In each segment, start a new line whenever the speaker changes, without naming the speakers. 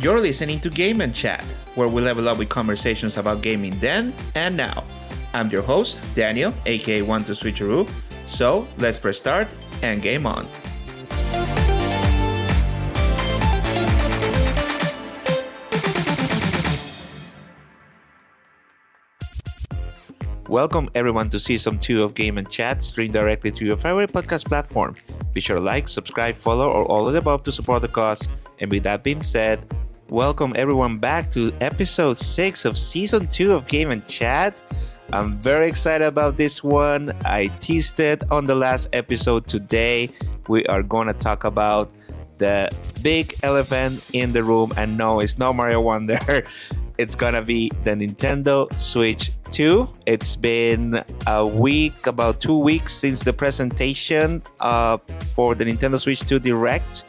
You're listening to Game and Chat, where we level up with conversations about gaming then and now. I'm your host, Daniel, aka One to Switcheroo. So let's press start and game on. Welcome everyone to Season 2 of Game and Chat, streamed directly to your favorite podcast platform. Be sure to like, subscribe, follow, or all of the above to support the cause. And with that being said, welcome everyone back to episode 6 of Season 2 of Game and Chat. I'm very excited about this one. I teased it on the last episode. Today, we are going to talk about the big elephant in the room. And no, it's not Mario Wonder. It's gonna be the Nintendo Switch 2. It's been a week, about 2 weeks since the presentation for the Nintendo Switch 2 Direct.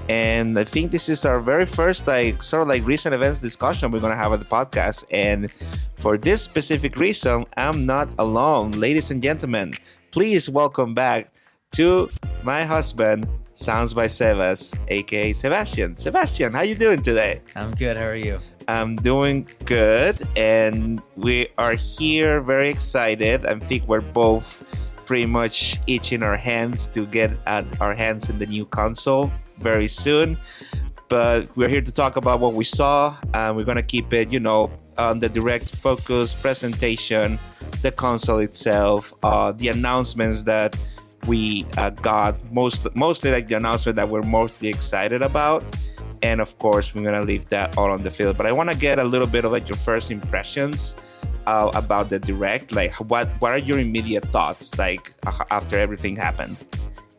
And I think this is our very first recent events discussion we're gonna have at the podcast. And for this specific reason, I'm not alone. Ladies and gentlemen, please welcome back to my husband, Sounds by Sébas, aka Sebastian. Sebastian, how you doing today?
I'm good, how are you?
I'm doing good, and we are here very excited. I think we're both pretty much itching our hands to get our hands in the new console very soon. But we're here to talk about what we saw, and we're going to keep it, on the direct focus presentation, the console itself, the announcements that we got, mostly like the announcement that we're mostly excited about. And of course, we're gonna leave that all on the field. But I want to get a little bit of your first impressions about the Direct. Like, what are your immediate thoughts after everything happened?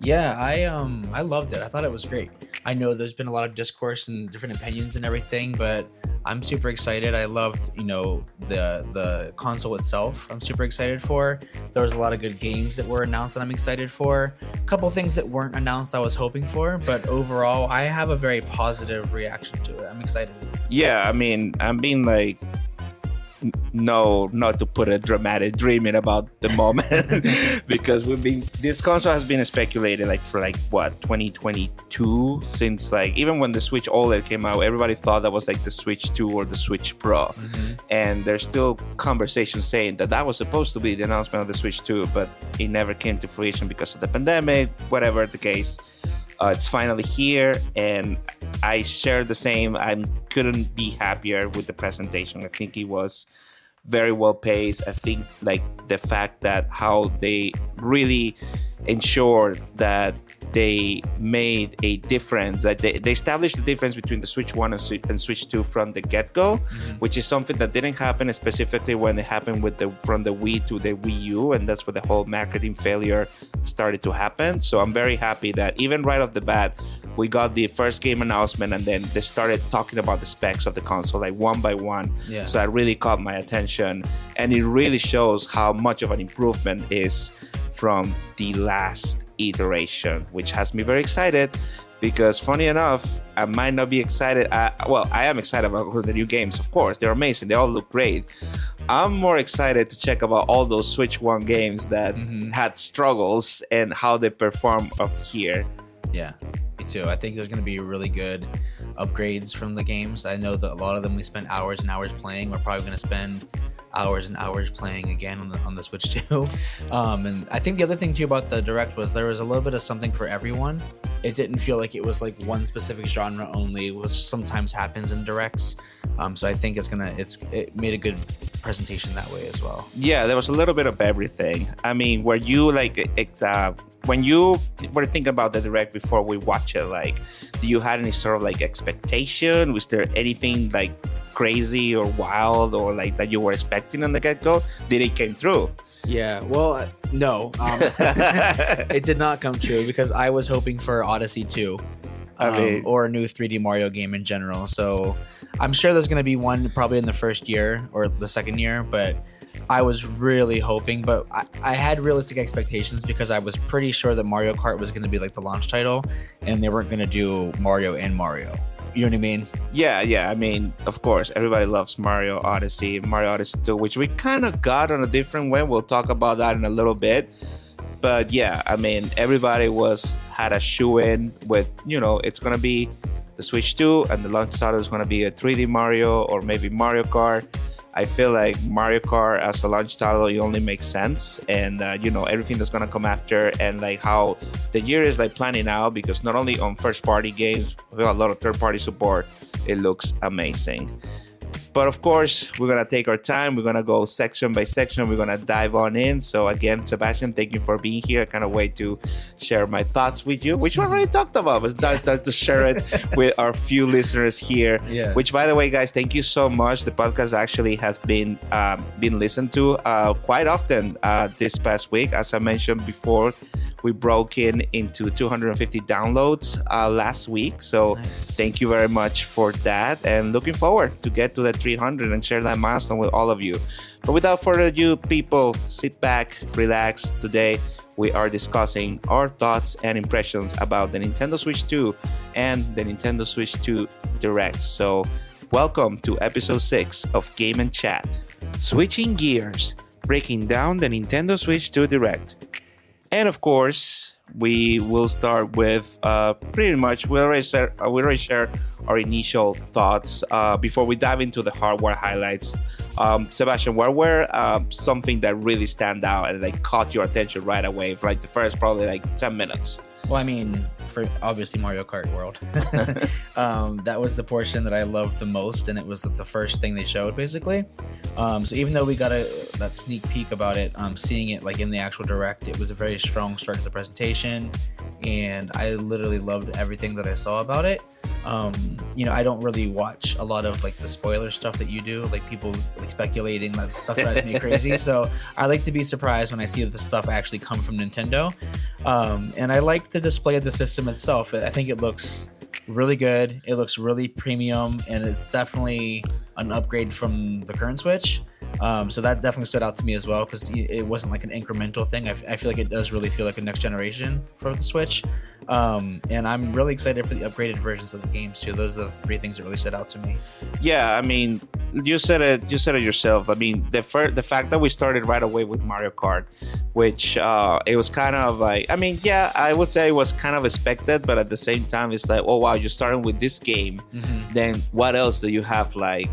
Yeah, I loved it. I thought it was great. I know there's been a lot of discourse and different opinions and everything, but I'm super excited. I loved, the console itself. I'm super excited for. There was a lot of good games that were announced that I'm excited for. A couple things that weren't announced I was hoping for, but overall, I have a very positive reaction to it. I'm excited.
Yeah, I mean, I'm being no, not to put a dramatic dream in about the moment because this console has been speculated for 2022, since even when the Switch OLED came out, everybody thought that was the Switch 2 or the Switch Pro. Mm-hmm. And there's still conversations saying that was supposed to be the announcement of the Switch 2, but it never came to fruition because of the pandemic, whatever the case. It's finally here, and I share the same. I couldn't be happier with the presentation. I think it was very well paced. I think the fact that how they really ensured that they made a difference, that they established the difference between the Switch 1 and Switch 2 from the get-go, mm-hmm. which is something that didn't happen specifically when it happened from the Wii to the Wii U, and that's where the whole marketing failure started to happen. So I'm very happy that even right off the bat, we got the first game announcement, and then they started talking about the specs of the console one by one. Yeah. So that really caught my attention, and it really shows how much of an improvement is from the last iteration, which has me very excited because, funny enough, I might not be excited. I am excited about the new games, of course. They're amazing. They all look great. I'm more excited to check about all those Switch 1 games that had struggles and how they perform up here.
Yeah, me too. I think there's going to be really good upgrades from the games. I know that a lot of them we spent hours and hours playing. We're probably going to spend hours and hours playing again on the Switch 2. And I think the other thing too about the Direct was there was a little bit of something for everyone. It didn't feel like it was one specific genre only, which sometimes happens in Directs. So I think it made a good presentation that way as well.
Yeah, there was a little bit of everything. I mean, were you when you were thinking about the Direct before we watch it, do you had any sort of expectation? Was there anything crazy or wild or that you were expecting on the get-go? Did it came through?
Yeah, well, no. It did not come true because I was hoping for Odyssey 2 or a new 3D Mario game in general. So I'm sure there's going to be one probably in the first year or the second year, but I was really hoping, but I had realistic expectations because I was pretty sure that Mario Kart was going to be the launch title and they weren't going to do Mario and Mario. You know what I mean?
Yeah. I mean, of course, everybody loves Mario Odyssey 2, which we kind of got on a different way. We'll talk about that in a little bit. But yeah, I mean, everybody had a shoe in with, it's going to be the Switch 2, and the launch title is going to be a 3D Mario or maybe Mario Kart. I feel like Mario Kart as a launch title, it only makes sense, and everything that's gonna come after, and like how the year is like planning out, because not only on first party games, we have a lot of third party support. It looks amazing. But of course, we're gonna take our time. We're gonna go section by section. We're gonna dive on in. So again, Sebastian, thank you for being here. I can't wait to share my thoughts with you, which we already talked about. But start to share it with our few listeners here.
Yeah.
Which, by the way, guys, thank you so much. The podcast actually has been listened to quite often this past week. As I mentioned before, we broke into 250 downloads last week. So
nice.
Thank you very much for that, and looking forward to get to that 300 and share that milestone with all of you. But without further ado, people, sit back, relax. Today we are discussing our thoughts and impressions about the Nintendo Switch 2 and the Nintendo Switch 2 Direct. So welcome to episode 6 of Game and Chat. Switching gears, breaking down the Nintendo Switch 2 Direct. And of course, we will start with pretty much, we already shared our initial thoughts before we dive into the hardware highlights. Sebastian, what were something that really stand out and like caught your attention right away for like the first probably like 10 minutes?
Well, I mean, for obviously Mario Kart World. That was the portion that I loved the most, and it was the first thing they showed, basically. So even though we got that sneak peek about it, seeing it like in the actual Direct, it was a very strong start to the presentation, and I literally loved everything that I saw about it. I don't really watch a lot of like the spoiler stuff that you do, like people like speculating. That stuff drives me crazy. So I like to be surprised when I see that the stuff actually come from Nintendo. And I like the display of the system itself. I think it looks really good. It looks really premium, and it's definitely an upgrade from the current Switch. So that definitely stood out to me as well, because it wasn't like an incremental thing. I feel like it does really feel like a next generation for the Switch. And I'm really excited for the upgraded versions of the games too. Those are the three things that really stood out to me. Yeah,
I mean, you said it yourself. I mean, the fact that we started right away with Mario Kart, which it was kind of like, I mean, yeah, I would say it was kind of expected, but at the same time, it's like, oh wow, you're starting with this game. Mm-hmm. Then what else do you have like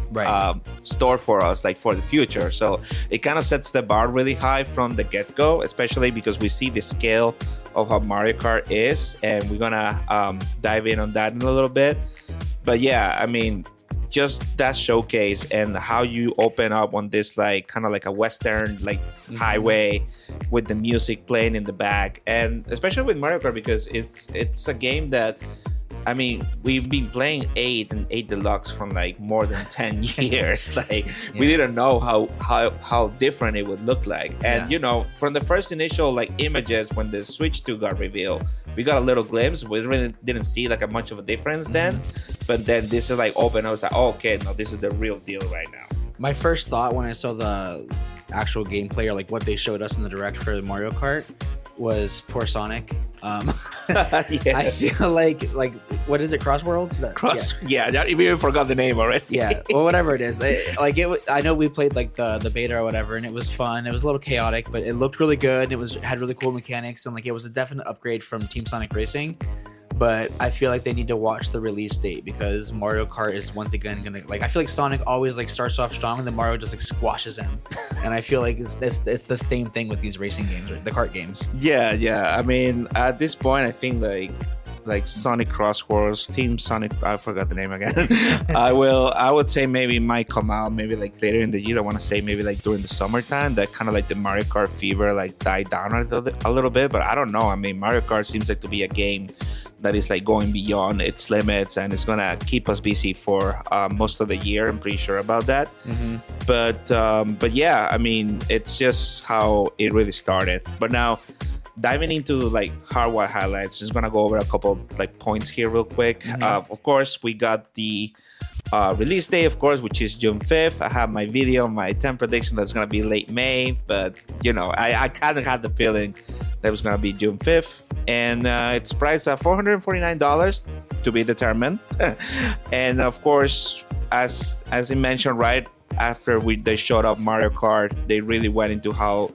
stored for us, like for the future? So it kind of sets the bar really high from the get-go, especially because we see the scale of how Mario Kart is, and we're gonna dive in on that in a little bit. But yeah, I mean, just that showcase and how you open up on this like kind of like a western like highway with the music playing in the back, and especially with Mario Kart, because it's a game that, I mean, we've been playing 8 and 8 Deluxe from like more than 10 years. Like we didn't know how different it would look like. And from the first initial like images when the Switch 2 got revealed, we got a little glimpse. We really didn't see like a much of a difference then. But then this is like open. I was like, oh, okay, no, this is the real deal right now.
My first thought when I saw the actual gameplay, or like what they showed us in the Direct for Mario Kart, was poor Sonic. I feel like what is it, Cross Worlds?
I even forgot the name already.
Yeah, well, whatever it is, I know we played like the beta or whatever, and it was fun. It was a little chaotic, but it looked really good. It had really cool mechanics, and like it was a definite upgrade from Team Sonic Racing. But I feel like they need to watch the release date, because Mario Kart is once again gonna, like, I feel like Sonic always like starts off strong and then Mario just like squashes him, and I feel like it's the same thing with these racing games, or the kart games.
Yeah. I mean, at this point, I think like Sonic Cross Worlds, Team Sonic, I forgot the name again. I would say maybe it might come out maybe like later in the year. I want to say maybe like during the summertime, that kind of like the Mario Kart fever like died down a little bit, but I don't know. I mean, Mario Kart seems like to be a game that is like going beyond its limits, and it's gonna keep us busy for most of the year. I'm pretty sure about that. But yeah, I mean, it's just how it really started. But now, diving into like hardware highlights, just gonna go over a couple like points here real quick. Of course, we got the release day, of course, which is June 5th. I have my video, my 10 prediction that's gonna be late May, but I kind of had the feeling that was gonna be June 5th, and it's priced at $449 to be determined. And of course, as I mentioned, right after they showed up Mario Kart, they really went into how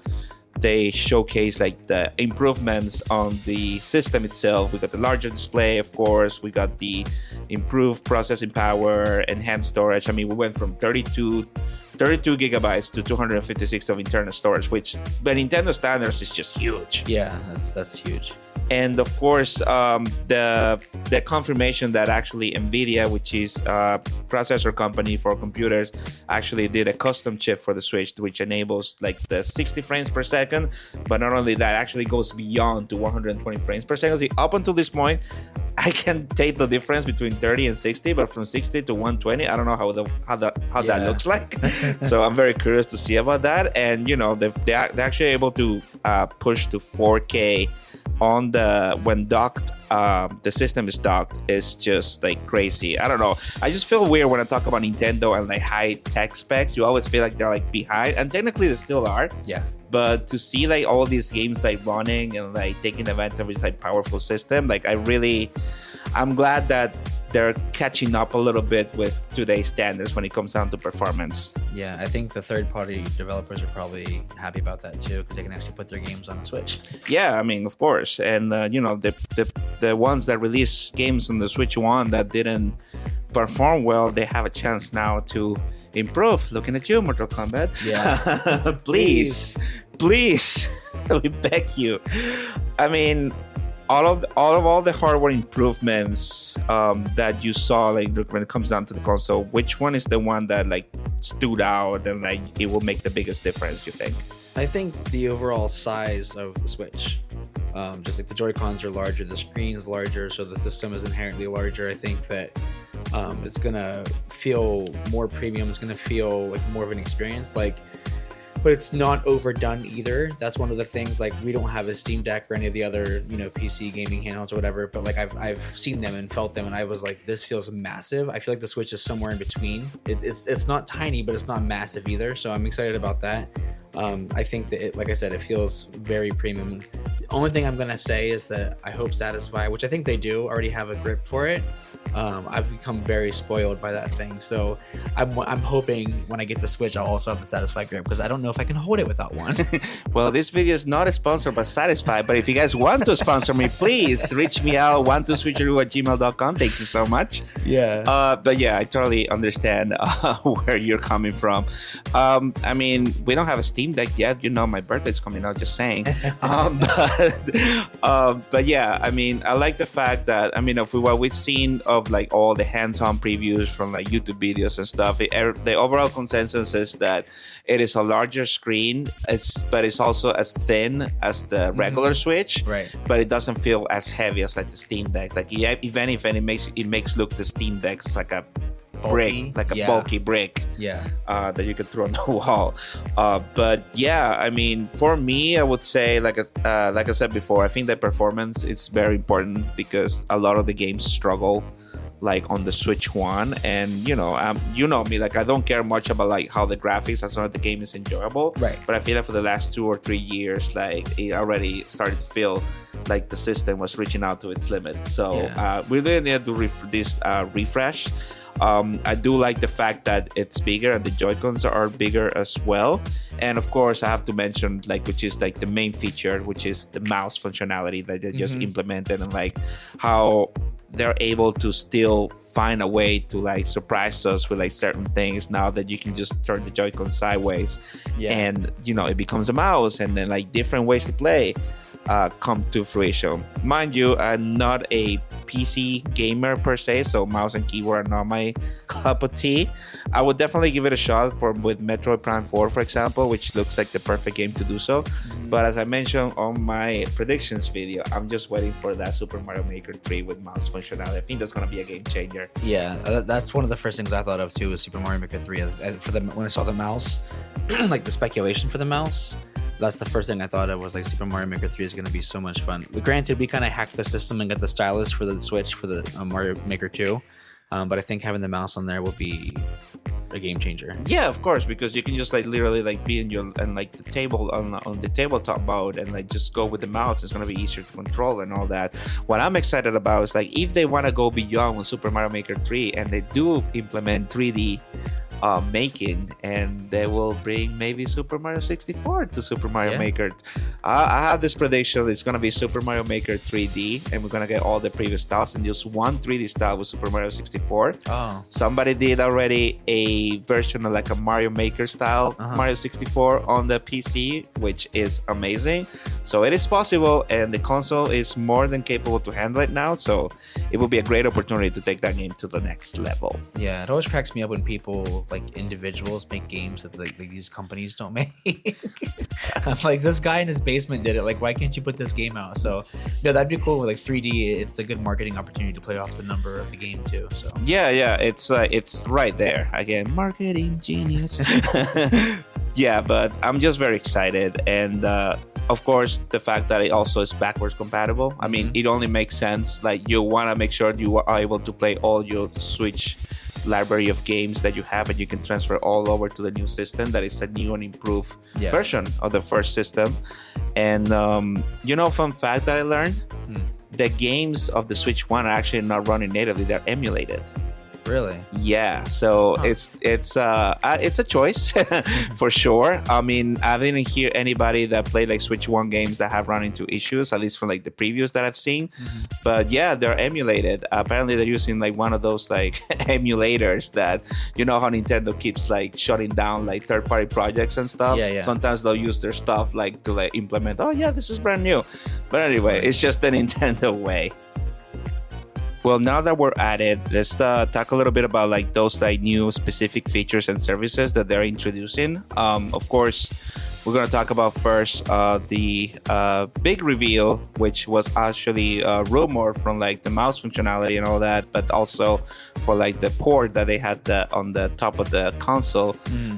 they showcase like the improvements on the system itself. We got the larger display, of course. We got the improved processing power, enhanced storage. I mean, we went from 32 gigabytes to 256 of internal storage, which by Nintendo standards is just huge.
Yeah, that's huge.
And of course, the confirmation that actually NVIDIA, which is a processor company for computers, actually did a custom chip for the Switch, which enables like the 60 frames per second. But not only that, actually goes beyond to 120 frames per second. So up until this point, I can take the difference between 30 and 60, but from 60 to 120, I don't know how that looks like. So I'm very curious to see about that. And you know, they're actually able to push to 4K on when docked. The system is docked. Is just like crazy. I don't know. I just feel weird when I talk about Nintendo and like high tech specs. You always feel like they're like behind, and technically they still are.
Yeah.
But to see like all these games like running and like taking advantage of this like powerful system, like I'm glad that they're catching up a little bit with today's standards when it comes down to performance.
Yeah, I think the third-party developers are probably happy about that too, because they can actually put their games on the Switch.
Yeah, I mean, of course, and you know, the ones that release games on the Switch One that didn't perform well, they have a chance now to improve. Looking at you, Mortal Kombat.
Yeah,
please, we beg you. I mean, all the hardware improvements that you saw, like when it comes down to the console, which one is the one that like stood out and like it will make the biggest difference, you think?
I think the overall size of the Switch, just like the Joy-Cons are larger, the screen is larger, so the system is inherently larger. I think that it's gonna feel more premium. It's gonna feel like more of an experience, but it's not overdone either. That's one of the things. Like, we don't have a Steam Deck or any of the other, you know, PC gaming handhelds or whatever, but like I've seen them and felt them, and I was like, this feels massive. I feel like the Switch is somewhere in between. It's not tiny, but it's not massive either. So I'm excited about that. I think that like I said, it feels very premium. The only thing I'm gonna say is that I hope Satisfy, which I think they do already have a grip for it. I've become very spoiled by that thing, so I'm hoping when I get the Switch I'll also have the Satisfy grip, because I don't know if I can hold it without one.
Well, this video is not sponsored by Satisfy, but if you guys want to sponsor me, please reach me out 12switcheroo@gmail.com. Thank you so much.
Yeah.
But yeah, I totally understand where you're coming from. I mean, we don't have a Steam Deck yet. You know, my birthday's coming out, just saying. But yeah, I mean, I like the fact that, I mean, of what we've seen of like all the hands-on previews from like YouTube videos and stuff, the overall consensus is that it is a larger screen, but it's also as thin as the regular Switch,
right?
But it doesn't feel as heavy as like the Steam Deck. Like, yeah, if anything, it makes look the Steam Deck is like a brick, like a bulky brick, that you could throw on the wall. But yeah, I mean, for me, I would say, like I said before, I think that performance is very important, because a lot of the games struggle like on the Switch One, and you know me, like I don't care much about like how the graphics, as long as the game is enjoyable,
right? But
I feel like for the last 2 or 3 years, like it already started to feel like the system was reaching out to its limit. So we really need to refresh. I do like the fact that it's bigger and the Joy-Cons are bigger as well. And of course, I have to mention, like, which is like the main feature, which is the mouse functionality that they just implemented, and like how they're able to still find a way to like surprise us with like certain things now that you can just turn the Joy-Con sideways and you know it becomes a mouse, and then like different ways to play come to fruition. Mind you, I'm not a PC gamer per se, so mouse and keyboard are not my cup of tea. I would definitely give it a shot with Metroid Prime 4, for example, which looks like the perfect game to do so. But as I mentioned on my predictions video, I'm just waiting for that Super Mario Maker 3 with mouse functionality. I think that's going to be a game changer.
Yeah, that's one of the first things I thought of too, was Super Mario Maker 3. When I saw the mouse, like the speculation for the mouse, that's the first thing I thought of, was like Super Mario Maker 3 is going to be so much fun. Granted, we kind of hacked the system and got the stylus for the Switch for the Mario Maker 2, but I think having the mouse on there will be a game changer.
Yeah, of course, because you can just like literally like be in your like the table on the tabletop mode and like just go with the mouse. It's gonna be easier to control and all that. What I'm excited about is like if they want to go beyond with Super Mario Maker 3 and they do implement 3D making, and they will bring maybe Super Mario 64 to Super Mario Maker. I have this prediction. It's gonna be Super Mario Maker 3D, and we're gonna get all the previous styles and just one 3D style with Super Mario 64. Somebody did already a version of like a Mario Maker style Mario 64 on the PC, which is amazing. So it is possible, and the console is more than capable to handle it now. So it will be a great opportunity to take that game to the next level.
Yeah, it always cracks me up when people, like individuals, make games that like these companies don't make. I'm like, this guy in his basement did it. Like, why can't you put this game out? So, no, that'd be cool. With like 3D, it's a good marketing opportunity to play off the number of the game too. So
yeah, it's right there again, marketing genius. Yeah, but I'm just very excited, and of course the fact that it also is backwards compatible. I mean, it only makes sense. Like, you want to make sure you are able to play all your Switch library of games that you have, and you can transfer all over to the new system that is a new and improved version of the first system. And fun fact that I learned, the games of the Switch 1 are actually not running natively, they're emulated.
Really?
Yeah, so it's a choice for sure. I mean, I didn't hear anybody that played like Switch 1 games that have run into issues, at least from like the previews that I've seen. But yeah, they're emulated. Apparently they're using like one of those like emulators that, you know how Nintendo keeps like shutting down like third-party projects and stuff.
Yeah.
Sometimes they'll use their stuff like to like implement, oh yeah, this is brand new. But anyway, it's just the Nintendo way. Well, now that we're at it, let's talk a little bit about like those like new specific features and services that they're introducing. Of course, we're going to talk about first the big reveal, which was actually rumored from like the mouse functionality and all that, but also for like the port that they had on the top of the console,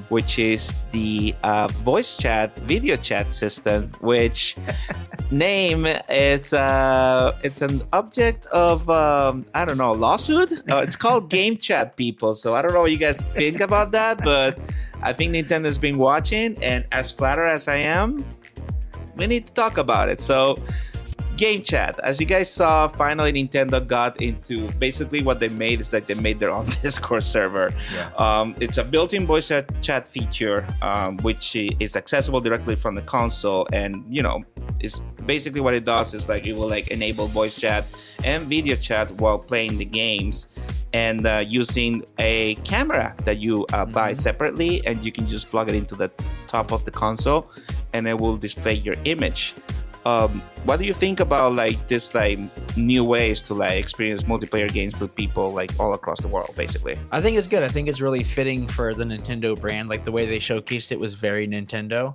which is the voice chat, video chat system, which name it's an object of I don't know, lawsuit. It's called game chat, people. So I don't know what you guys think about that, but I think Nintendo's been watching, and as flattered as I am, we need to talk about it. So game chat, as you guys saw, finally Nintendo got into basically what they made is like they made their own Discord server. It's a built-in voice chat feature, which is accessible directly from the console, and is basically what it does is like it will like enable voice chat and video chat while playing the games, and using a camera that you buy separately, and you can just plug it into the top of the console and it will display your image. What do you think about like this like new ways to like experience multiplayer games with people like all across the world, basically?
I think it's good. I think it's really fitting for the Nintendo brand. Like the way they showcased it was very Nintendo.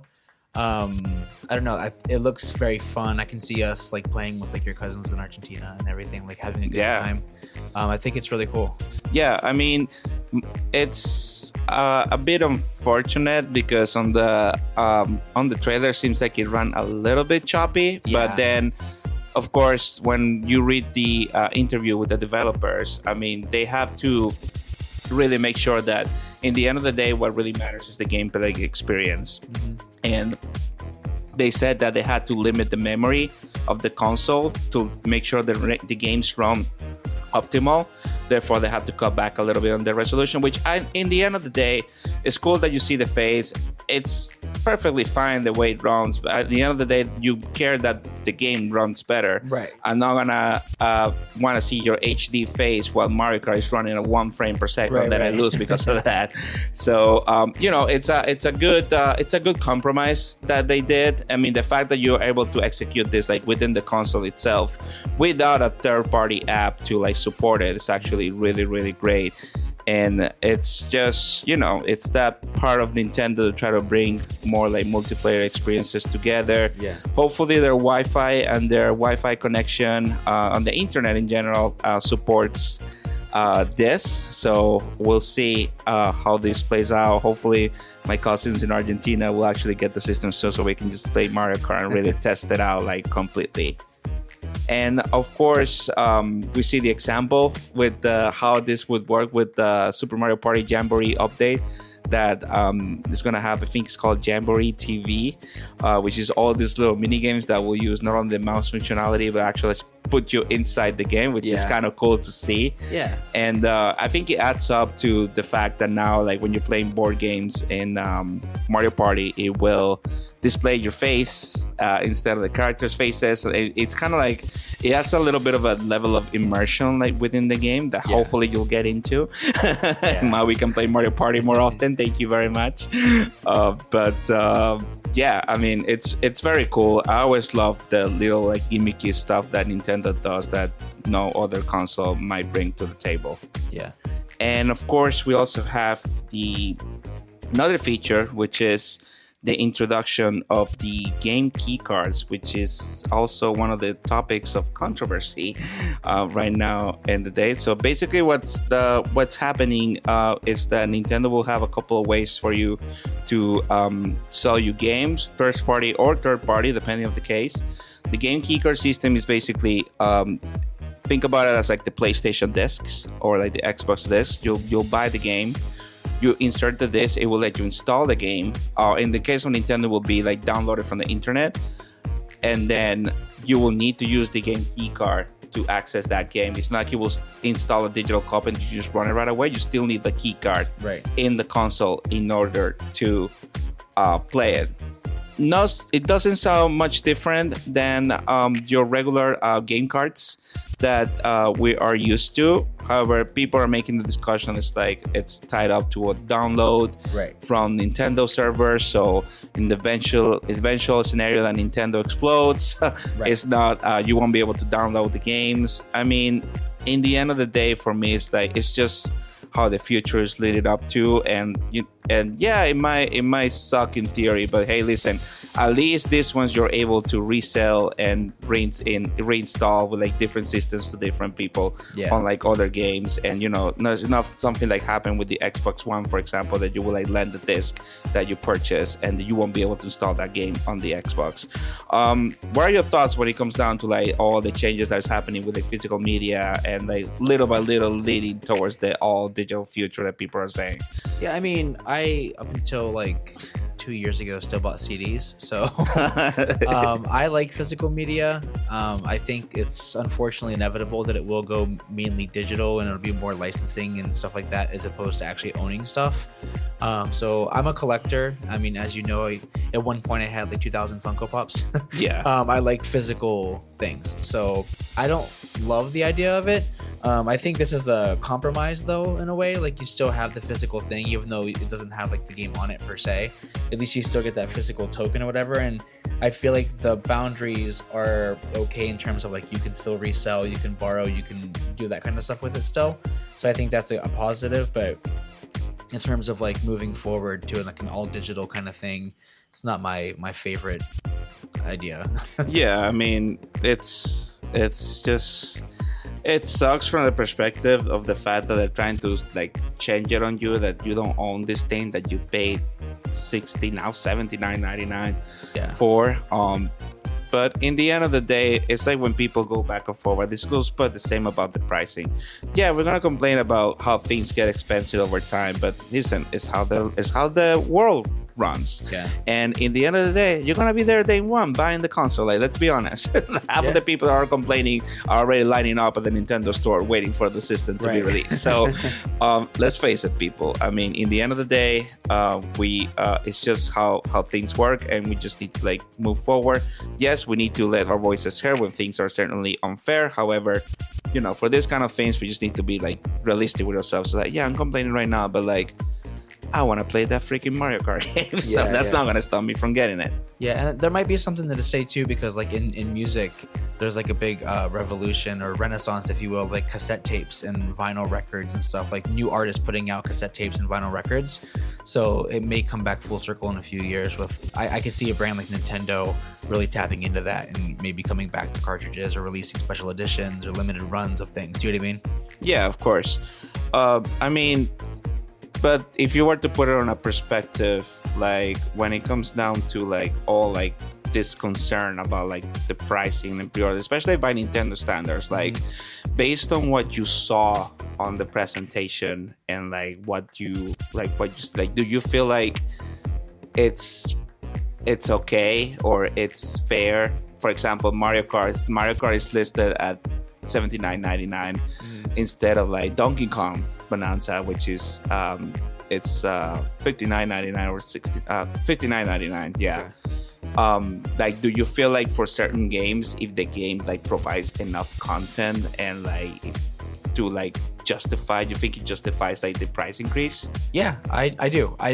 I don't know. It looks very fun. I can see us like playing with like your cousins in Argentina and everything, like having a good time. I think it's really cool. Yeah,
I mean, it's a bit unfortunate because on the trailer seems like it ran a little bit choppy, but then of course when you read the interview with the developers, I mean, they have to really make sure that in the end of the day what really matters is the gameplay experience. And they said that they had to limit the memory of the console to make sure that the games run optimal. Therefore, they have to cut back a little bit on the resolution, which in the end of the day, it's cool that you see the face. It's perfectly fine the way it runs, but at the end of the day, you care that the game runs better.
Right.
I'm not gonna want to see your HD face while Mario Kart is running at 1 frame per second I lose because of that. So it's a good compromise that they did. I mean, the fact that you're able to execute this like within the console itself without a third-party app to like support it is actually really, really great. And it's just, it's that part of Nintendo to try to bring more like multiplayer experiences together. Hopefully their Wi-Fi and their Wi-Fi connection on the internet in general supports this. So we'll see how this plays out. Hopefully my cousins in Argentina will actually get the system so we can just play Mario Kart and really test it out like completely. And of course, we see the example with how this would work with the Super Mario Party Jamboree update that is going to have, I think it's called Jamboree TV, which is all these little mini games that will use not only the mouse functionality, but put you inside the game, which is kind of cool to see.
Yeah.
And I think it adds up to the fact that now, like when you're playing board games in Mario Party, it will display your face instead of the characters' faces. It's kind of like it adds a little bit of a level of immersion like within the game that hopefully you'll get into. Now we can play Mario Party more often. Thank you very much. Yeah, I mean, it's very cool. I always love the little like gimmicky stuff that Nintendo does that no other console might bring to the table.
Yeah.
And of course, we also have another feature, which is the introduction of the game key cards, which is also one of the topics of controversy right now in the day. So basically what's happening is that Nintendo will have a couple of ways for you to sell you games, first party or third party, depending on the case. The game key card system is basically think about it as like the PlayStation discs or like the Xbox discs. You'll buy the game, you insert the disc, it will let you install the game. In the case of Nintendo, it will be like downloaded from the internet, and then you will need to use the game key card to access that game. It's not like you will install a digital copy and you just run it right away. You still need the key card in the console in order to play it. No, it doesn't sound much different than your regular game cards that we are used to. However, people are making the discussion it's like it's tied up to a download from Nintendo servers. So in the eventual scenario that Nintendo explodes, it's not you won't be able to download the games. I mean, in the end of the day, for me, it's just how the future is leading up to, and yeah, it might suck in theory, but hey, listen, at least this ones you're able to resell and reinstall with like different systems to different people, unlike other games. And there's enough something like happened with the Xbox One, for example, that you will like lend the disc that you purchase and you won't be able to install that game on the Xbox. What are your thoughts when it comes down to like all the changes that's happening with the physical media and like little by little leading towards the all digital future that people are saying?
Yeah, I mean, I up until like 2 years ago still bought CDs, so I like physical media. I think it's unfortunately inevitable that it will go mainly digital and it'll be more licensing and stuff like that as opposed to actually owning stuff. So I'm a collector. I mean, as you know, at one point I had like 2,000 Funko Pops. I like physical things, so I don't love the idea of it. I think this is a compromise though, in a way. Like you still have the physical thing, even though it doesn't have like the game on it per se. At least you still get that physical token or whatever. And I feel like the boundaries are okay in terms of like you can still resell, you can borrow, you can do that kind of stuff with it still. So I think that's a positive. But in terms of like moving forward to like an all digital kind of thing, it's not my favorite idea. Yeah,
I mean, it's just, it sucks from the perspective of the fact that they're trying to like change it on you, that you don't own this thing that you paid $60, now $79.99 for. But in the end of the day, it's like when people go back and forward, this goes but the same about the pricing. Yeah, we're gonna complain about how things get expensive over time, but listen, it's how the world runs. And in the end of the day, you're gonna be there day one buying the console. Like, let's be honest, half of the people that are complaining are already lining up at the Nintendo store waiting for the system to be released. So let's face it, people. I mean, in the end of the day, it's just how things work, and we just need to like move forward. Yes, we need to let our voices heard when things are certainly unfair. However, for this kind of things, we just need to be like realistic with ourselves. So like, yeah, I'm complaining right now, but like, I want to play that freaking Mario Kart game, so that's not going to stop me from getting it.
Yeah, and there might be something to say too, because like in music, there's like a big revolution or renaissance, if you will, like cassette tapes and vinyl records and stuff, like new artists putting out cassette tapes and vinyl records. So it may come back full circle in a few years with, I could see a brand like Nintendo really tapping into that and maybe coming back to cartridges or releasing special editions or limited runs of things. Do you know what I mean?
Yeah, of course. I mean, but if you were to put it on a perspective, like when it comes down to like all like this concern about like the pricing and pre-order, especially by Nintendo standards, like based on what you saw on the presentation and like what you do you feel like it's okay or it's fair for example, Mario Kart is listed at $79.99 instead of like Donkey Kong Bonanza, which is it's $59.99 or $59.99. Yeah.
Okay.
Like, do you feel like for certain games, if the game like provides enough content and like to like justify, you think it justifies like the price increase?
Yeah, I do. I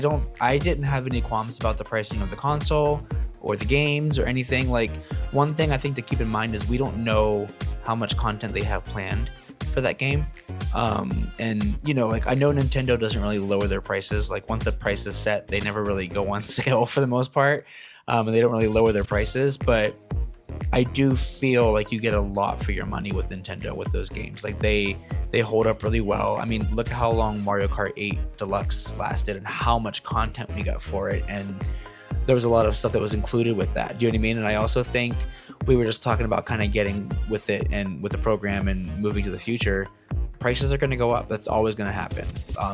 didn't have any qualms about the pricing of the console or the games or anything. Like, one thing I think to keep in mind is we don't know how much content they have planned for that game. And you know, like, I know Nintendo doesn't really lower their prices. Like, once a price is set, they never really go on sale for the most part. And they don't really lower their prices, but I do feel like you get a lot for your money with Nintendo with those games. Like, they hold up really well. I mean, look how long Mario Kart 8 Deluxe lasted and how much content we got for it. And there was a lot of stuff that was included with that. Do you know what I mean? And I also think we were just talking about kind of getting with it and with the program and moving to the future. Prices are going to go up. That's always going to happen.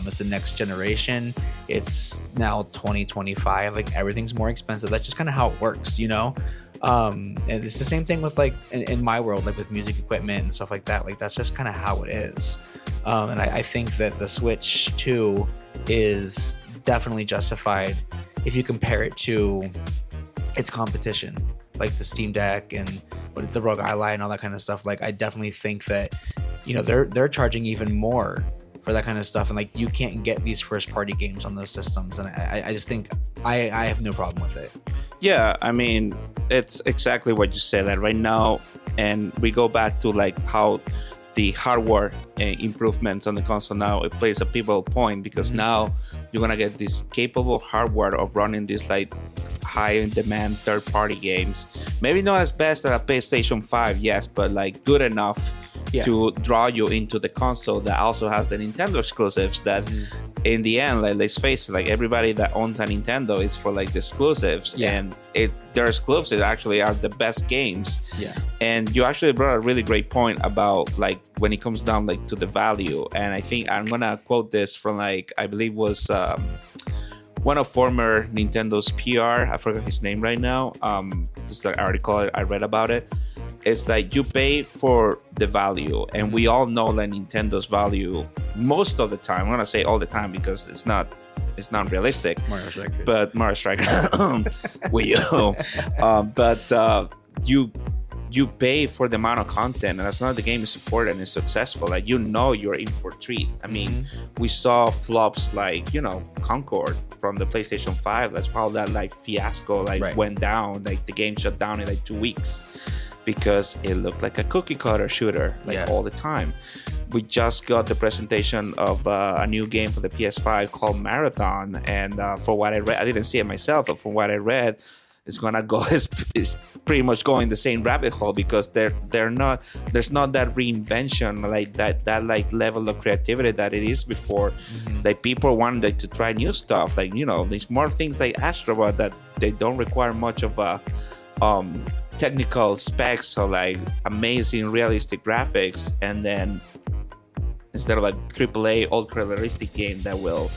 It's the next generation. It's now 2025. Like, everything's more expensive. That's just kind of how it works, you know? And it's the same thing with like in my world, like with music equipment and stuff like that. Like, that's just kind of how it is. And I think that the Switch 2 is definitely justified if you compare it to its competition, like the Steam Deck and the ROG Ally and all that kind of stuff. Like, I definitely think that, you know, they're charging even more for that kind of stuff, and like, you can't get these first party games on those systems, and I just think I have no problem with it.
Yeah, I mean, it's exactly what you said, that right now, and we go back to like how the hardware improvements on the console now, it plays a pivotal point, because now you're gonna get this capable hardware of running these like high in demand third party games. Maybe not as best as a PlayStation 5, yes, but like good enough to draw you into the console that also has the Nintendo exclusives that in the end, like, let's face it, like, everybody that owns a Nintendo is for like the exclusives, and their exclusives actually are the best games. And you actually brought a really great point about like when it comes down like to the value, and I think I'm gonna quote this from like, I believe was one of former Nintendo's PR, I forgot his name right now, just an article I read about it. It's like you pay for the value, and we all know that Nintendo's value most of the time, I'm gonna say all the time because it's not realistic,
Mario Strikers.
But Mario Strikers Wii U. But you pay for the amount of content, and as long as the game is supported and is successful, like, you know, you're in for a treat. I mean, we saw flops like, you know, Concord from the PlayStation 5. That's how that like fiasco like went down. Like, the game shut down in like 2 weeks because it looked like a cookie cutter shooter like all the time. We just got the presentation of a new game for the PS5 called Marathon, and for what I read, I didn't see it myself, but from what I read, it's gonna go is pretty much going the same rabbit hole, because there's not that reinvention, like that like level of creativity that it is before. Like, people want like to try new stuff, like, you know, there's more things like Astrobot that they don't require much of a technical specs or like amazing realistic graphics, and then instead of a AAA ultra realistic game that will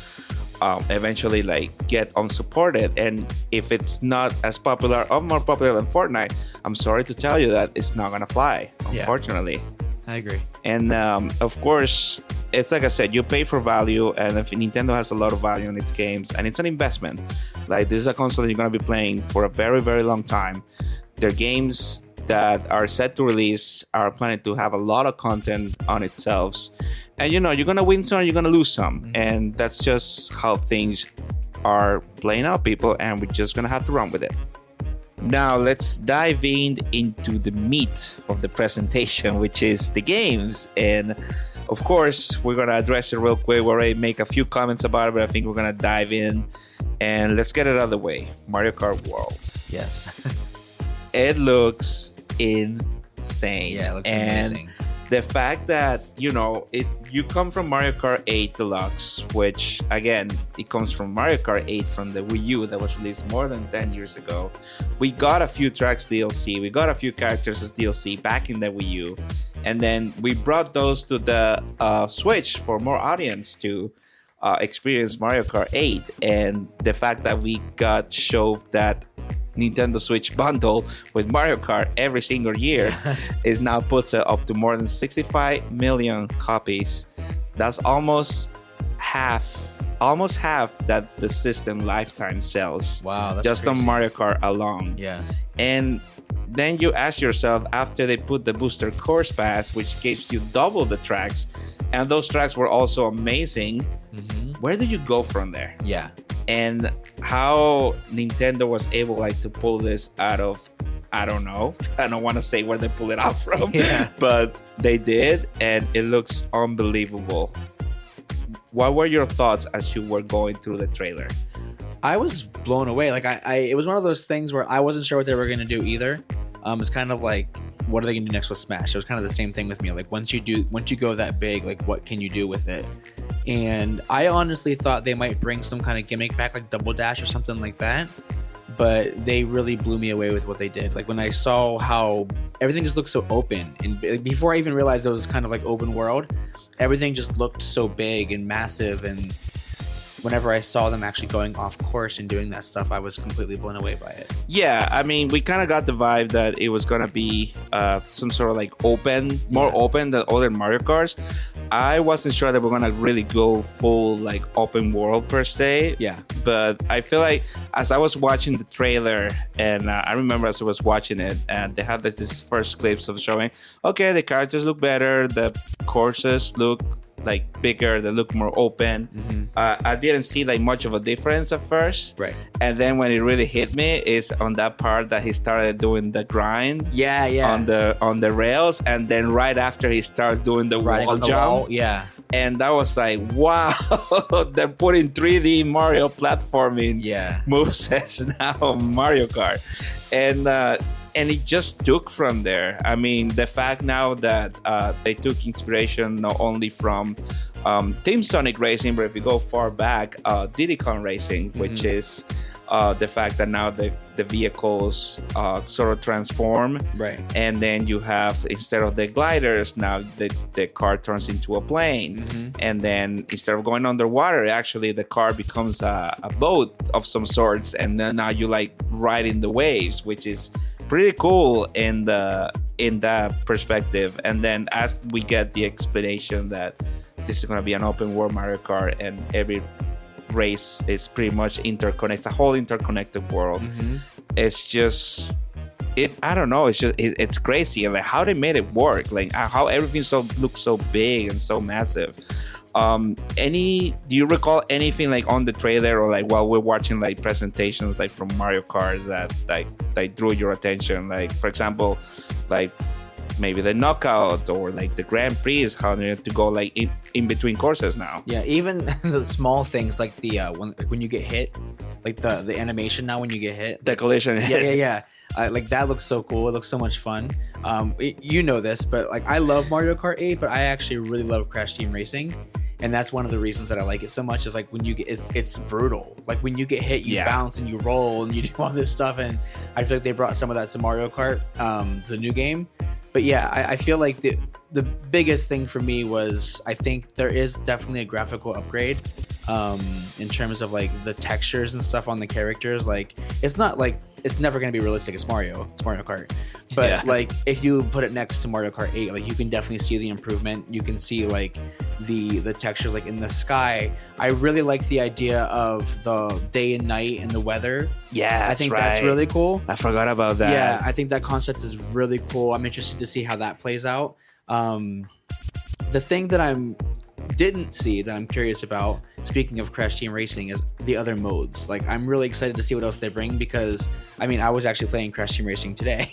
eventually like get unsupported, and if it's not as popular or more popular than Fortnite, I'm sorry to tell you that it's not gonna fly, unfortunately.
I agree.
And of course, it's like I said, you pay for value, and if Nintendo has a lot of value in its games, and it's an investment. Like, this is a console that you're gonna be playing for a very, very long time. Their games that are set to release are planning to have a lot of content on itself, and you know, you're gonna win some, you're gonna lose some, and that's just how things are playing out, people, and we're just gonna have to run with it. Now let's dive into the meat of the presentation, which is the games. And of course, we're gonna address it real quick. We already make a few comments about it, but I think we're gonna dive in and let's get it out of the way. Mario Kart World.
Yes.
It looks insane.
Yeah, it looks
and
amazing.
The fact that, you know, you come from Mario Kart 8 Deluxe, which again, it comes from Mario Kart 8 from the Wii U that was released more than 10 years ago. We got a few tracks DLC, we got a few characters as DLC back in the Wii U, and then we brought those to the Switch for more audience to experience Mario Kart 8. And the fact that we got showed that Nintendo Switch bundle with Mario Kart every single year is now puts it up to more than 65 million copies. That's almost half that the system lifetime sells.
Wow, that's
just
crazy.
on Mario Kart alone.
Yeah.
And then you ask yourself, after they put the booster course pass, which gives you double the tracks, and those tracks were also amazing, where do you go from there?
Yeah.
And how Nintendo was able like to pull this out of, I don't know. I don't want to say where they pull it out from, but they did, and it looks unbelievable. What were your thoughts as you were going through the trailer?
I was blown away. Like it was one of those things where I wasn't sure what they were going to do either. It's kind of like, what are they going to do next with Smash? It was kind of the same thing with me. Like once you go that big, like what can you do with it? And I honestly thought they might bring some kind of gimmick back, like Double Dash or something like that. But they really blew me away with what they did. Like when I saw how everything just looked so open, and before I even realized it was kind of like open world, everything just looked so big and massive. And whenever I saw them actually going off course and doing that stuff, I was completely blown away by it.
Yeah, I mean, we kind of got the vibe that it was gonna be some sort of like more open than other Mario Karts. I wasn't sure that we're gonna really go full like open world per se.
Yeah.
But I feel like as I was watching the trailer, and I remember as I was watching it, and they had like this first clips of showing, okay, the characters look better, the courses look like bigger, they look more open. I didn't see like much of a difference at first,
right?
And then when it really hit me is on that part that he started doing the grind, on the rails, and then right after he starts doing the wall jump, and that was like, wow, they're putting 3D Mario platforming movesets now on Mario Kart, and it just took from there. I mean, the fact now that they took inspiration not only from Team Sonic Racing, but if you go far back, Diddy Kong Racing, which is the fact that now the vehicles sort of transform.
Right.
And then you have, instead of the gliders, now the car turns into a plane. And then instead of going underwater, actually the car becomes a boat of some sorts. And then now you like riding the waves, which is pretty cool in that perspective. And then as we get the explanation that this is going to be an open world Mario Kart and every race is pretty much interconnected, a whole interconnected world. It's just, I don't know, it's crazy. And like how they made it work, like how everything looks so big and so massive. Do you recall anything like on the trailer or like while we're watching like presentations like from Mario Kart that like drew your attention? Like for example, like maybe the knockout or like the Grand Prix is how they have to go like in between courses now.
Yeah, even the small things like the when you get hit, like the animation now when you get hit,
the collision.
Like that looks so cool. It looks so much fun. You know this, but like I love Mario Kart 8, but I actually really love Crash Team Racing. And that's one of the reasons that I like it so much is like when you get, it's brutal. Like when you get hit, you bounce and you roll and you do all this stuff. And I feel like they brought some of that to Mario Kart, the new game. But yeah, I feel like the biggest thing for me was I think there is definitely a graphical upgrade in terms of like the textures and stuff on the characters. Like it's not like, it's never going to be realistic. It's Mario Kart. But like if you put it next to Mario Kart 8, like you can definitely see the improvement. You can see like the textures like in the sky. I really like the idea of the day and night and the weather.
Yeah,
I think that's really cool.
I forgot about that.
Yeah, I think that concept is really cool. I'm interested to see how that plays out. The thing that didn't see that I'm curious about, speaking of Crash Team Racing, is the other modes. Like I'm really excited to see what else they bring because I mean I was actually playing Crash Team Racing today.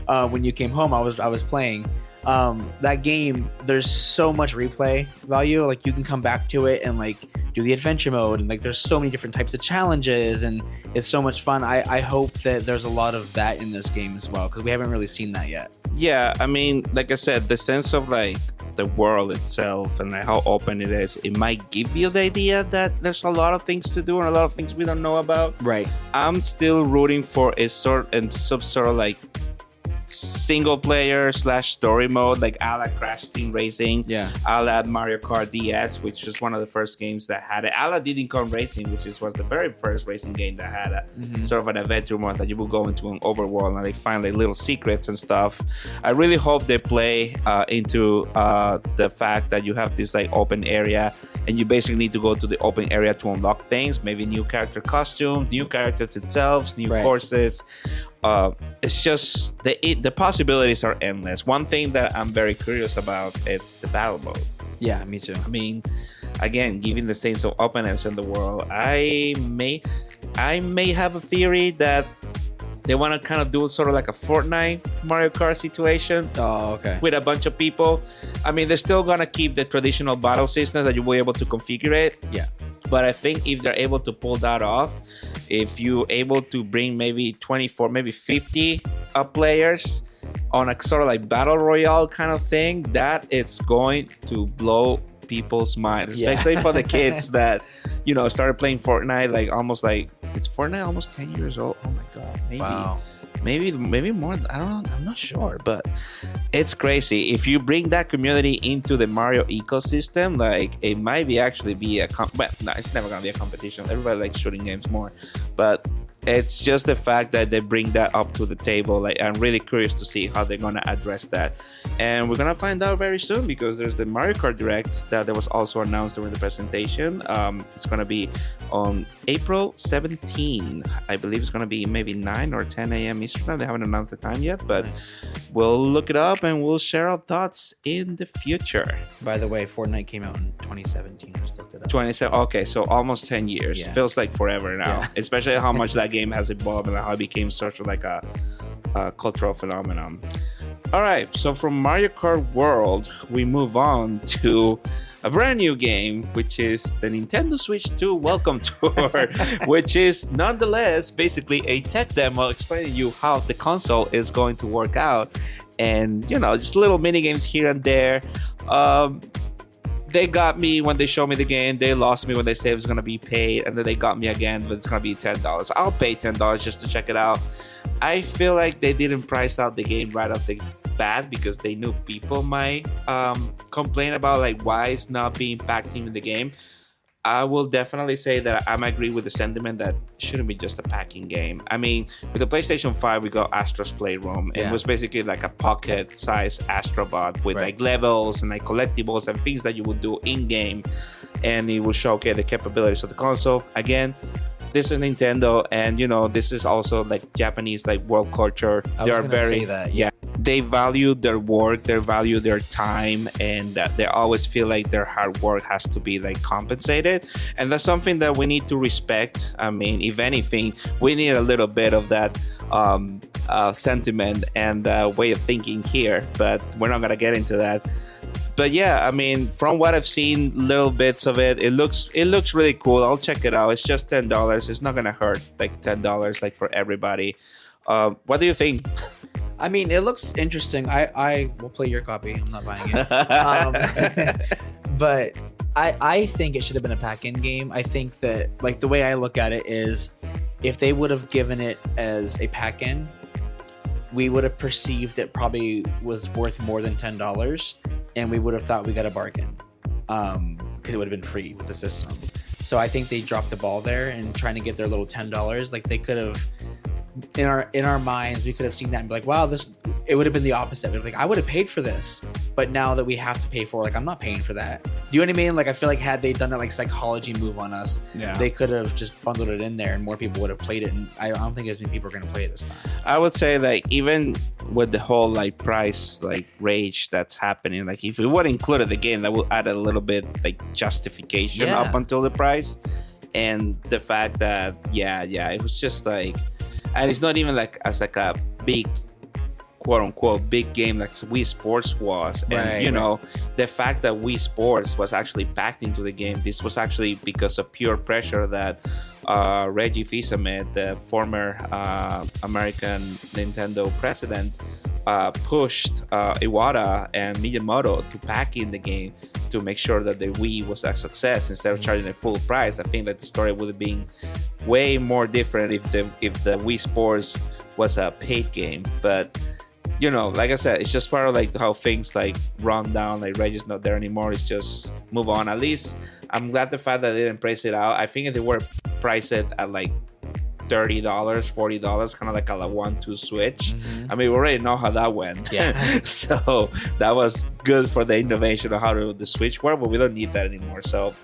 When you came home, I was playing that game. There's so much replay value. Like you can come back to it and like do the adventure mode, and like there's so many different types of challenges, and it's so much fun. I hope that there's a lot of that in this game as well because we haven't really seen that yet.
Yeah, I mean, like I said, the sense of like the world itself and like how open it is, it might give you the idea that there's a lot of things to do and a lot of things we don't know about.
Right.
I'm still rooting for some sort of like single player / story mode, like a la Crash Team Racing, a la Mario Kart DS, which was one of the first games that had it, a la Diddy Kong Racing, which was the very first racing game that had a sort of an adventure mode that you would go into an overworld and like find like little secrets and stuff. I really hope they play into the fact that you have this like open area and you basically need to go to the open area to unlock things, maybe new character costumes, new characters itself, new courses. It's just the possibilities are endless. One thing that I'm very curious about is the battle mode.
Yeah, me too.
I mean, again, given the sense of openness in the world, I may have a theory that they want to kind of do sort of like a Fortnite Mario Kart situation.
Oh, okay.
With a bunch of people. I mean, they're still going to keep the traditional battle system that you will be able to configure it.
Yeah.
But I think if they're able to pull that off, if you're able to bring maybe 24, maybe 50 players on a sort of like battle royale kind of thing, that it's going to blow people's minds, especially for the kids that, you know, started playing Fortnite like almost like, it's Fortnite almost 10 years old. Oh my God. Maybe. Wow. Maybe more. I don't know. I'm not sure, but it's crazy. If you bring that community into the Mario ecosystem, like it might be actually be well, no, it's never gonna be a competition. Everybody likes shooting games more, but it's just the fact that they bring that up to the table. Like, I'm really curious to see how they're gonna address that, and we're gonna find out very soon because there's the Mario Kart Direct that was also announced during the presentation. It's gonna be on April 17. I believe it's gonna be maybe 9 or 10 a.m. Eastern time. They haven't announced the time yet, but we'll look it up and we'll share our thoughts in the future.
By the way, Fortnite came out in 2017. I just looked it up.
27. Okay, so almost 10 years. Yeah. Feels like forever now, especially how much that game has evolved and how it became such like a cultural phenomenon. All right, so from Mario Kart World, we move on to a brand new game, which is the Nintendo Switch 2 Welcome Tour, which is nonetheless basically a tech demo explaining you how the console is going to work out, and you know, just little mini games here and there. They got me when they showed me the game. They lost me when they said it was going to be paid. And then they got me again, but it's going to be $10. I'll pay $10 just to check it out. I feel like they didn't price out the game right off the bat because they knew people might complain about like why it's not being packed in the game. I will definitely say that I agree with the sentiment that it shouldn't be just a packing game. I mean, with the PlayStation 5, we got Astro's Playroom. It was basically like a pocket-sized Astrobot with like levels and like collectibles and things that you would do in-game. And it will showcase the capabilities of the console. Again, this is Nintendo, and you know, this is also like Japanese like world culture.
They are very
they value their work, they value their time, and they always feel like their hard work has to be like compensated, and that's something that we need to respect. I mean, if anything, we need a little bit of that sentiment and way of thinking here, but we're not gonna get into that. But yeah, I mean, from what I've seen, little bits of it, it looks really cool. I'll check it out. It's just $10. It's not gonna hurt, like $10 like for everybody. What do you think?
I mean, it looks interesting. I will play your copy. I'm not buying it. But I think it should have been a pack-in game. I think that, like, the way I look at it is if they would have given it as a pack-in, we would have perceived it probably was worth more than $10, and we would have thought we got a bargain because it would have been free with the system. So I think they dropped the ball there and trying to get their little $10. Like, they could have, in our minds, we could have seen that and be like, wow, it would have been the opposite. We'd be like, I would have paid for this, but now that we have to pay for it, like, I'm not paying for that. Do you know what I mean? Like, I feel like had they done that like psychology move on us, they could have just bundled it in there and more people would have played it. And I don't think as many people are going to play it this time.
I would say, like, even with the whole like price like rage that's happening, like if it would include the game, that would add a little bit like justification up until the price, and the fact that it was just like. And it's not even like as like a big, quote unquote, big game like Wii Sports was. And you know, the fact that Wii Sports was actually packed into the game, this was actually because of pure pressure that Reggie Fils-Aimé, the former American Nintendo president, pushed Iwata and Miyamoto to pack in the game to make sure that the Wii was a success instead of charging a full price. I think that the story would have been way more different if the Wii Sports was a paid game. But you know, like I said, it's just part of like how things like run down. Like Reggie's not there anymore. It's just move on. At least I'm glad the fact that they didn't price it out. I think if they were priced it at like $30, $40, kind of like a 1-2 switch. I mean, we already know how that went.
Yeah.
So that was good for the innovation of how the switch work, but we don't need that anymore. So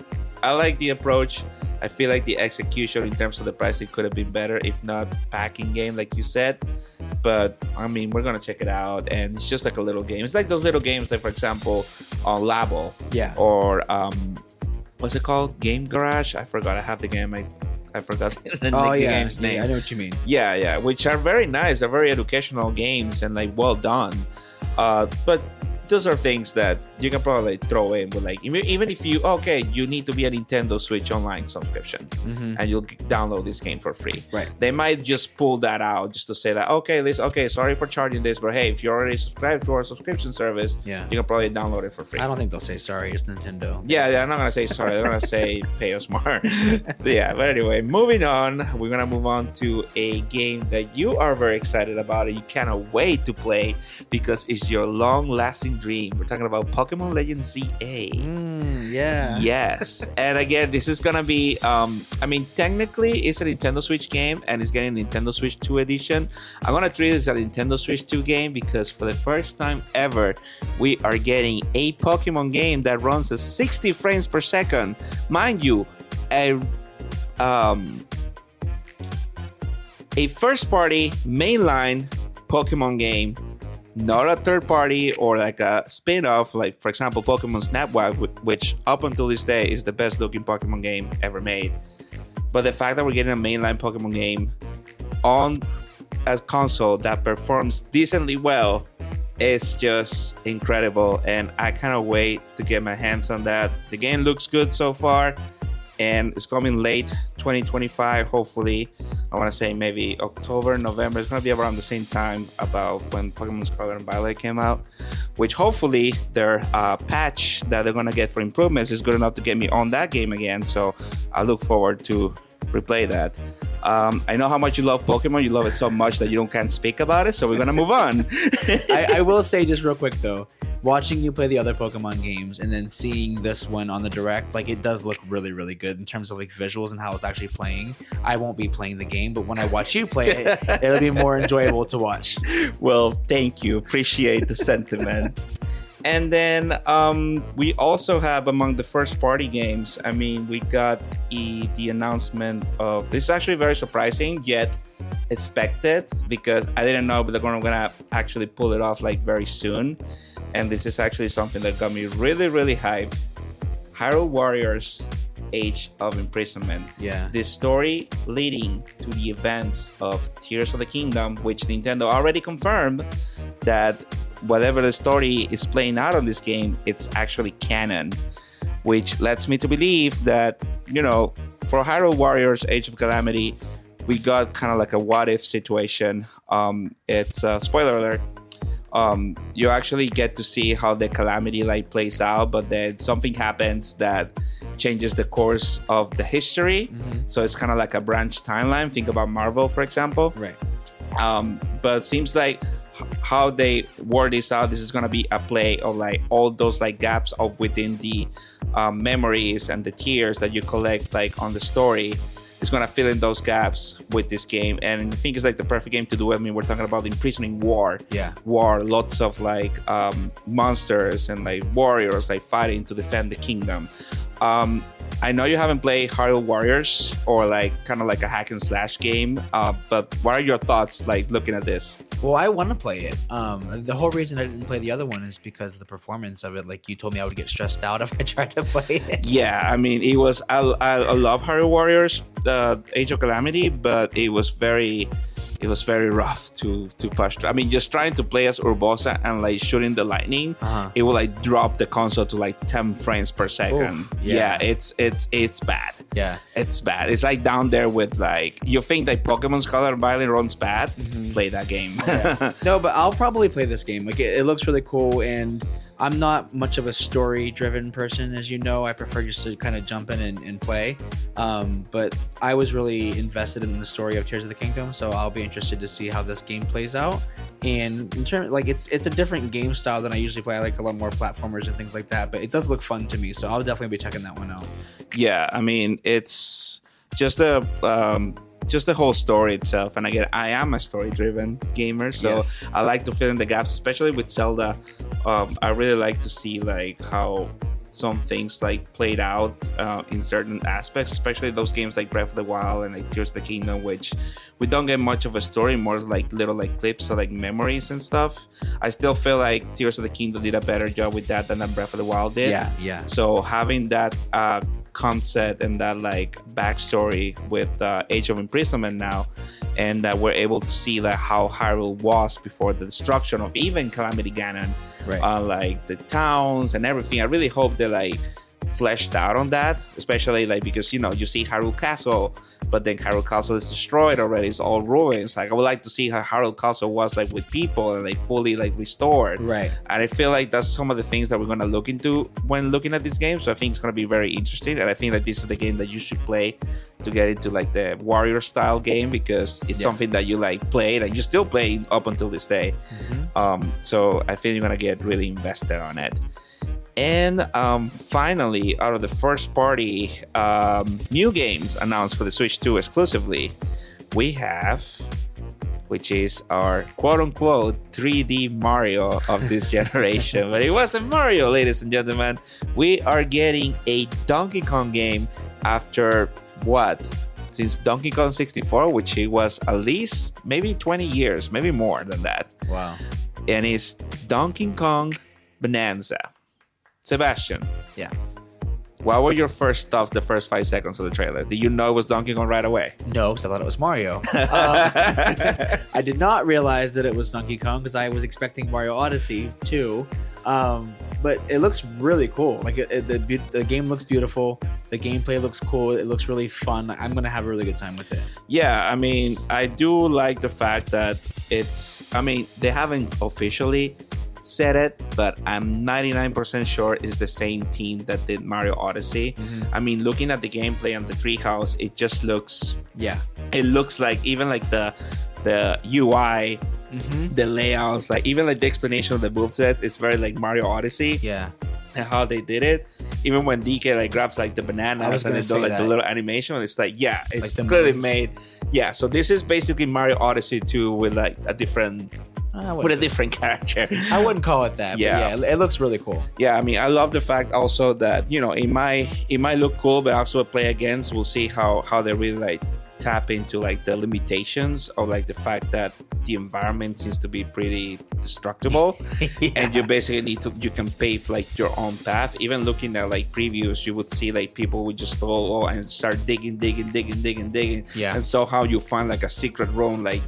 I like the approach. I feel like the execution in terms of the pricing could have been better, if not packing game, like you said. But I mean, we're gonna check it out, and it's just like a little game. It's like those little games, like for example, on Labo, or what's it called? Game Garage. I forgot. I have the game. I forgot the game's name.
Yeah, I know what you mean.
Yeah, which are very nice. They're very educational games and like well done. But those are things that you can probably throw in with, like, even if you you need to be a Nintendo Switch Online subscription and you'll download this game for free.
Right.
They might just pull that out just to say that sorry for charging this, but hey, if you're already subscribed to our subscription service, you can probably download it for free.
I don't think they'll say sorry. It's Nintendo.
Yeah, they're not gonna say sorry. They're gonna say pay us more. But anyway, moving on. We're gonna move on to a game that you are very excited about and you cannot wait to play because it's your long-lasting dream. We're talking about Pokemon Legends ZA.
Yeah.
Yes. And again, this is gonna be I mean, technically it's a Nintendo Switch game and it's getting Nintendo Switch 2 edition. I'm gonna treat it as a Nintendo Switch 2 game because for the first time ever we are getting a Pokemon game that runs at 60 frames per second. Mind you, a first party mainline Pokemon game, not a third party or like a spin-off, like for example Pokemon Snap, which up until this day is the best looking Pokemon game ever made. But the fact that we're getting a mainline Pokemon game on a console that performs decently well is just incredible, and I cannot wait to get my hands on that. The game looks good so far, and it's coming late 2025, hopefully. I want to say maybe October, November. It's going to be around the same time about when Pokemon Scarlet and Violet came out, which hopefully their patch that they're going to get for improvements is good enough to get me on that game again. So I look forward to replay that. I know how much you love Pokemon. You love it so much that you can't speak about it. So we're going to move on.
I will say just real quick though, watching you play the other Pokemon games and then seeing this one on the direct, like it does look really, really good in terms of like visuals and how it's actually playing. I won't be playing the game, but when I watch you play it, it'll be more enjoyable to watch.
Well, thank you. Appreciate the sentiment. And then we also have among the first party games, I mean, we got the announcement of, this is actually very surprising, yet expected, because I didn't know they're gonna actually pull it off like very soon. And this is actually something that got me really, really hyped. Hyrule Warriors Age of Imprisonment.
Yeah.
The story leading to the events of Tears of the Kingdom, which Nintendo already confirmed that whatever the story is playing out on this game, it's actually canon, which lets me to believe that, you know, for Hyrule Warriors Age of Calamity, we got kind of like a what if situation. It's spoiler alert. You actually get to see how the calamity like plays out, but then something happens that changes the course of the history. So it's kind of like a branch timeline. Think about Marvel, for example.
Right.
But it seems like how they word this out, this is going to be a play of like all those like gaps of within the memories and the tears that you collect like on the story. It's going to fill in those gaps with this game, and I think it's like the perfect game to do it. I mean, we're talking about imprisoning war. Lots of like monsters and like warriors like fighting to defend the kingdom. I know you haven't played Hyrule Warriors or like kind of like a hack and slash game, but what are your thoughts like looking at this?
Well, I want to play it. The whole reason I didn't play the other one is because of the performance of it. Like you told me I would get stressed out if I tried to play it.
Yeah, I mean, it was, I love Hyrule Warriors, the Age of Calamity, but it was very rough to push through. I mean, just trying to play as Urbosa and like shooting the lightning, it will like drop the console to like 10 frames per second.
Oof, yeah,
it's bad.
Yeah,
it's bad. It's like down there with like, you think like Pokemon Scarlet and Violet runs bad? Play that game.
No, but I'll probably play this game. Like it looks really cool, and I'm not much of a story-driven person, as you know. I prefer just to kind of jump in and play. But I was really invested in the story of Tears of the Kingdom, so I'll be interested to see how this game plays out. And in terms, like, it's a different game style than I usually play. I like a lot more platformers and things like that, but it does look fun to me, so I'll definitely be checking that one out.
Yeah, I mean, it's just the whole story itself. And again, I am a story-driven gamer, so yes. I like to fill in the gaps, especially with Zelda. I really like to see like how some things like played out in certain aspects, especially those games like Breath of the Wild and like Tears of the Kingdom, which we don't get much of a story, more like little like clips or like memories and stuff. I still feel like Tears of the Kingdom did a better job with that than Breath of the Wild did.
Yeah.
So having that concept and that like backstory with Age of Imprisonment now, and that we're able to see like how Hyrule was before the destruction of even Calamity Ganon,
right.
Like the towns and everything. I really hope they like fleshed out on that, especially like because you see Hyrule Castle, but then Hyrule Castle is destroyed already, it's all ruins. Like I would like to see how Hyrule Castle was like with people and like fully like restored,
right?
And I feel like that's some of the things that we're going to look into when looking at this game, so I think it's going to be very interesting. And I think that this is the game that you should play to get into like the warrior style game, because it's something that you like played and you still play up until this day. So I think you're going to get really invested on it. And finally, out of the first party new games announced for the Switch 2 exclusively, we have, which is our quote-unquote 3D Mario of this generation. But it wasn't Mario, ladies and gentlemen. We are getting a Donkey Kong game after what? Since Donkey Kong 64, which it was at least maybe 20 years, maybe more than that.
Wow.
And it's Donkey Kong Bonanza. Sebastian.
Yeah.
What were your first thoughts the first 5 seconds of the trailer? Did you know it was Donkey Kong right away?
No, because I thought it was Mario. I did not realize that it was Donkey Kong because I was expecting Mario Odyssey too. But it looks really cool. Like the game looks beautiful. The gameplay looks cool. It looks really fun. I'm going to have a really good time with it.
Yeah, I mean, I do like the fact that they haven't officially said it, but I'm 99% sure it's the same team that did Mario Odyssey. I mean, looking at the gameplay on the treehouse, it just looks it looks like even like the UI, the layouts, like even like the explanation of the movesets, it's very like Mario Odyssey.
Yeah.
And how they did it, even when DK like grabs like the bananas and they do like the little animation, it's like it's
like
clearly made. Yeah, so this is basically Mario Odyssey 2 with like a different character.
I wouldn't call it that.
Yeah.
But yeah, it looks really cool.
Yeah, I mean, I love the fact also that it might look cool, but also play against. We'll see how they really like tap into like the limitations of like the fact that the environment seems to be pretty destructible. And you basically you can pave like your own path. Even looking at like previews, you would see like people would just go and start digging.
Yeah.
And so how you find like a secret room like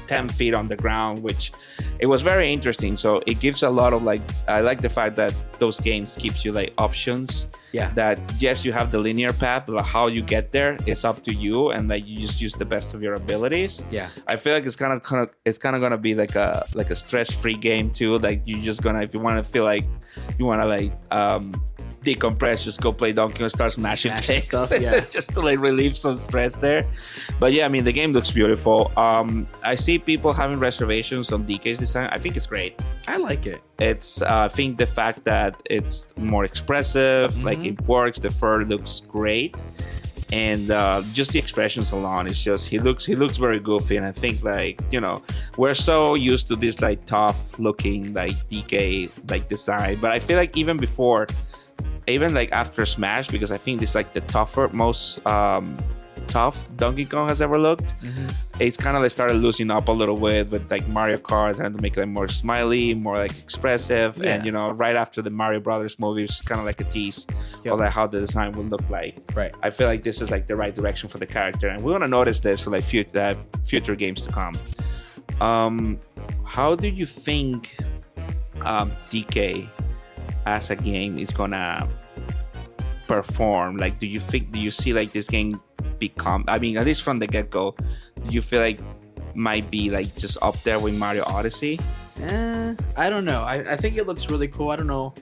10 feet on the ground, which it was very interesting. So it gives a lot of like, I like the fact that those games gives you like options.
Yeah.
That yes, you have the linear path, but how you get there is up to you, and like you just use the best of your abilities.
Yeah.
I feel like it's kind of gonna be like a stress-free game too. Like you just gonna, if you want to feel like you want to like decompress, just go play Donkey Kong, start smashing things
stuff, yeah.
just to like relieve some stress there. But yeah, I mean the game looks beautiful. I see people having reservations on DK's design. I think it's great.
I like it.
It's I think the fact that it's more expressive, like it works. The fur looks great, and just the expressions alone, it's just he looks very goofy. And I think like we're so used to this like tough looking like DK like design, but I feel like even before. Even like after Smash, because I think this is like the most tough Donkey Kong has ever looked. It's kind of like started loosening up a little bit with like Mario Kart, trying to make it more smiley, more like expressive. And right after the Mario Brothers movie, it's kind of like a tease of like how the design would look like.
Right.
I feel like this is like the right direction for the character, and we want to notice this for like future games to come. How do you think DK as a game is gonna perform? Like, do you see like this game become, I mean, at least from the get-go, do you feel like might be like just up there with Mario Odyssey?
I don't know. I think it looks really cool. I don't know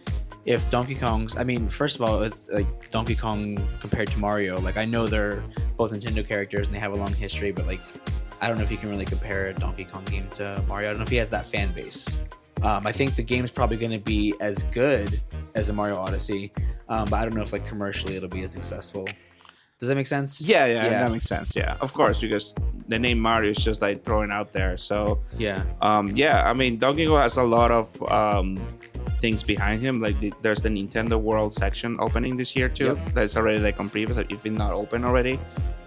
if Donkey Kong's. I mean, first of all, it's like Donkey Kong compared to Mario. Like, I know they're both Nintendo characters and they have a long history, but like, I don't know if you can really compare a Donkey Kong game to Mario. I don't know if he has that fan base. I think the game's probably going to be as good as a Mario Odyssey, but I don't know if like commercially it'll be as successful. Does that make sense?
Yeah, that makes sense. Yeah, of course, because the name Mario is just like thrown out there. So
yeah,
I mean, Donkey Kong has a lot of things behind him. Like there's the Nintendo World section opening this year too. Yep. That's already like on previous, if it's not open already,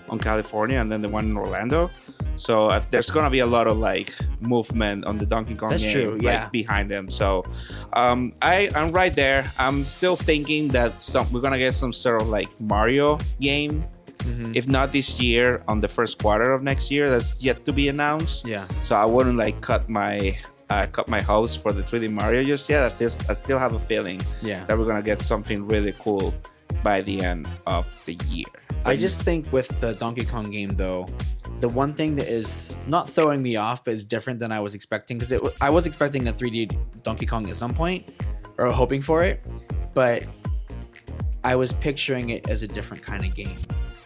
on California, and then the one in Orlando. So if there's gonna be a lot of like movement on the Donkey Kong
That's
game,
true, yeah.
like behind them. So I'm right there. I'm still thinking that we're gonna get some sort of like Mario game. Mm-hmm. If not this year, on the first quarter of next year. That's yet to be announced.
Yeah.
So I wouldn't like cut my hopes for the 3D Mario just yet. I still have a feeling that we're gonna get something really cool by the end of the year.
I just think with the Donkey Kong game though, the one thing that is not throwing me off but is different than I was expecting, because I was expecting a 3D Donkey Kong at some point, or hoping for it, but I was picturing it as a different kind of game.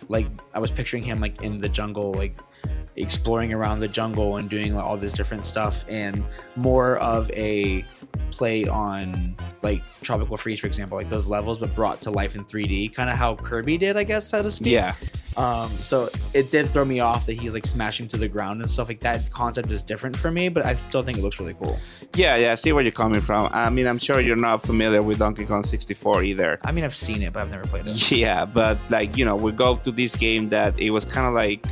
Like I was picturing him like in the jungle, like exploring around the jungle and doing like, all this different stuff, and more of a play on like Tropical Freeze, for example, like those levels but brought to life in 3D, kind of how Kirby did, I guess, so to speak.
Yeah.
So it did throw me off that he's like smashing to the ground and stuff like that. Concept is different for me, but I still think it looks really cool.
Yeah, I see where you're coming from. I mean, I'm sure you're not familiar with Donkey Kong 64 either.
I mean, I've seen it, but I've never played it.
Yeah, but like, you know, we go to this game that it was kind of like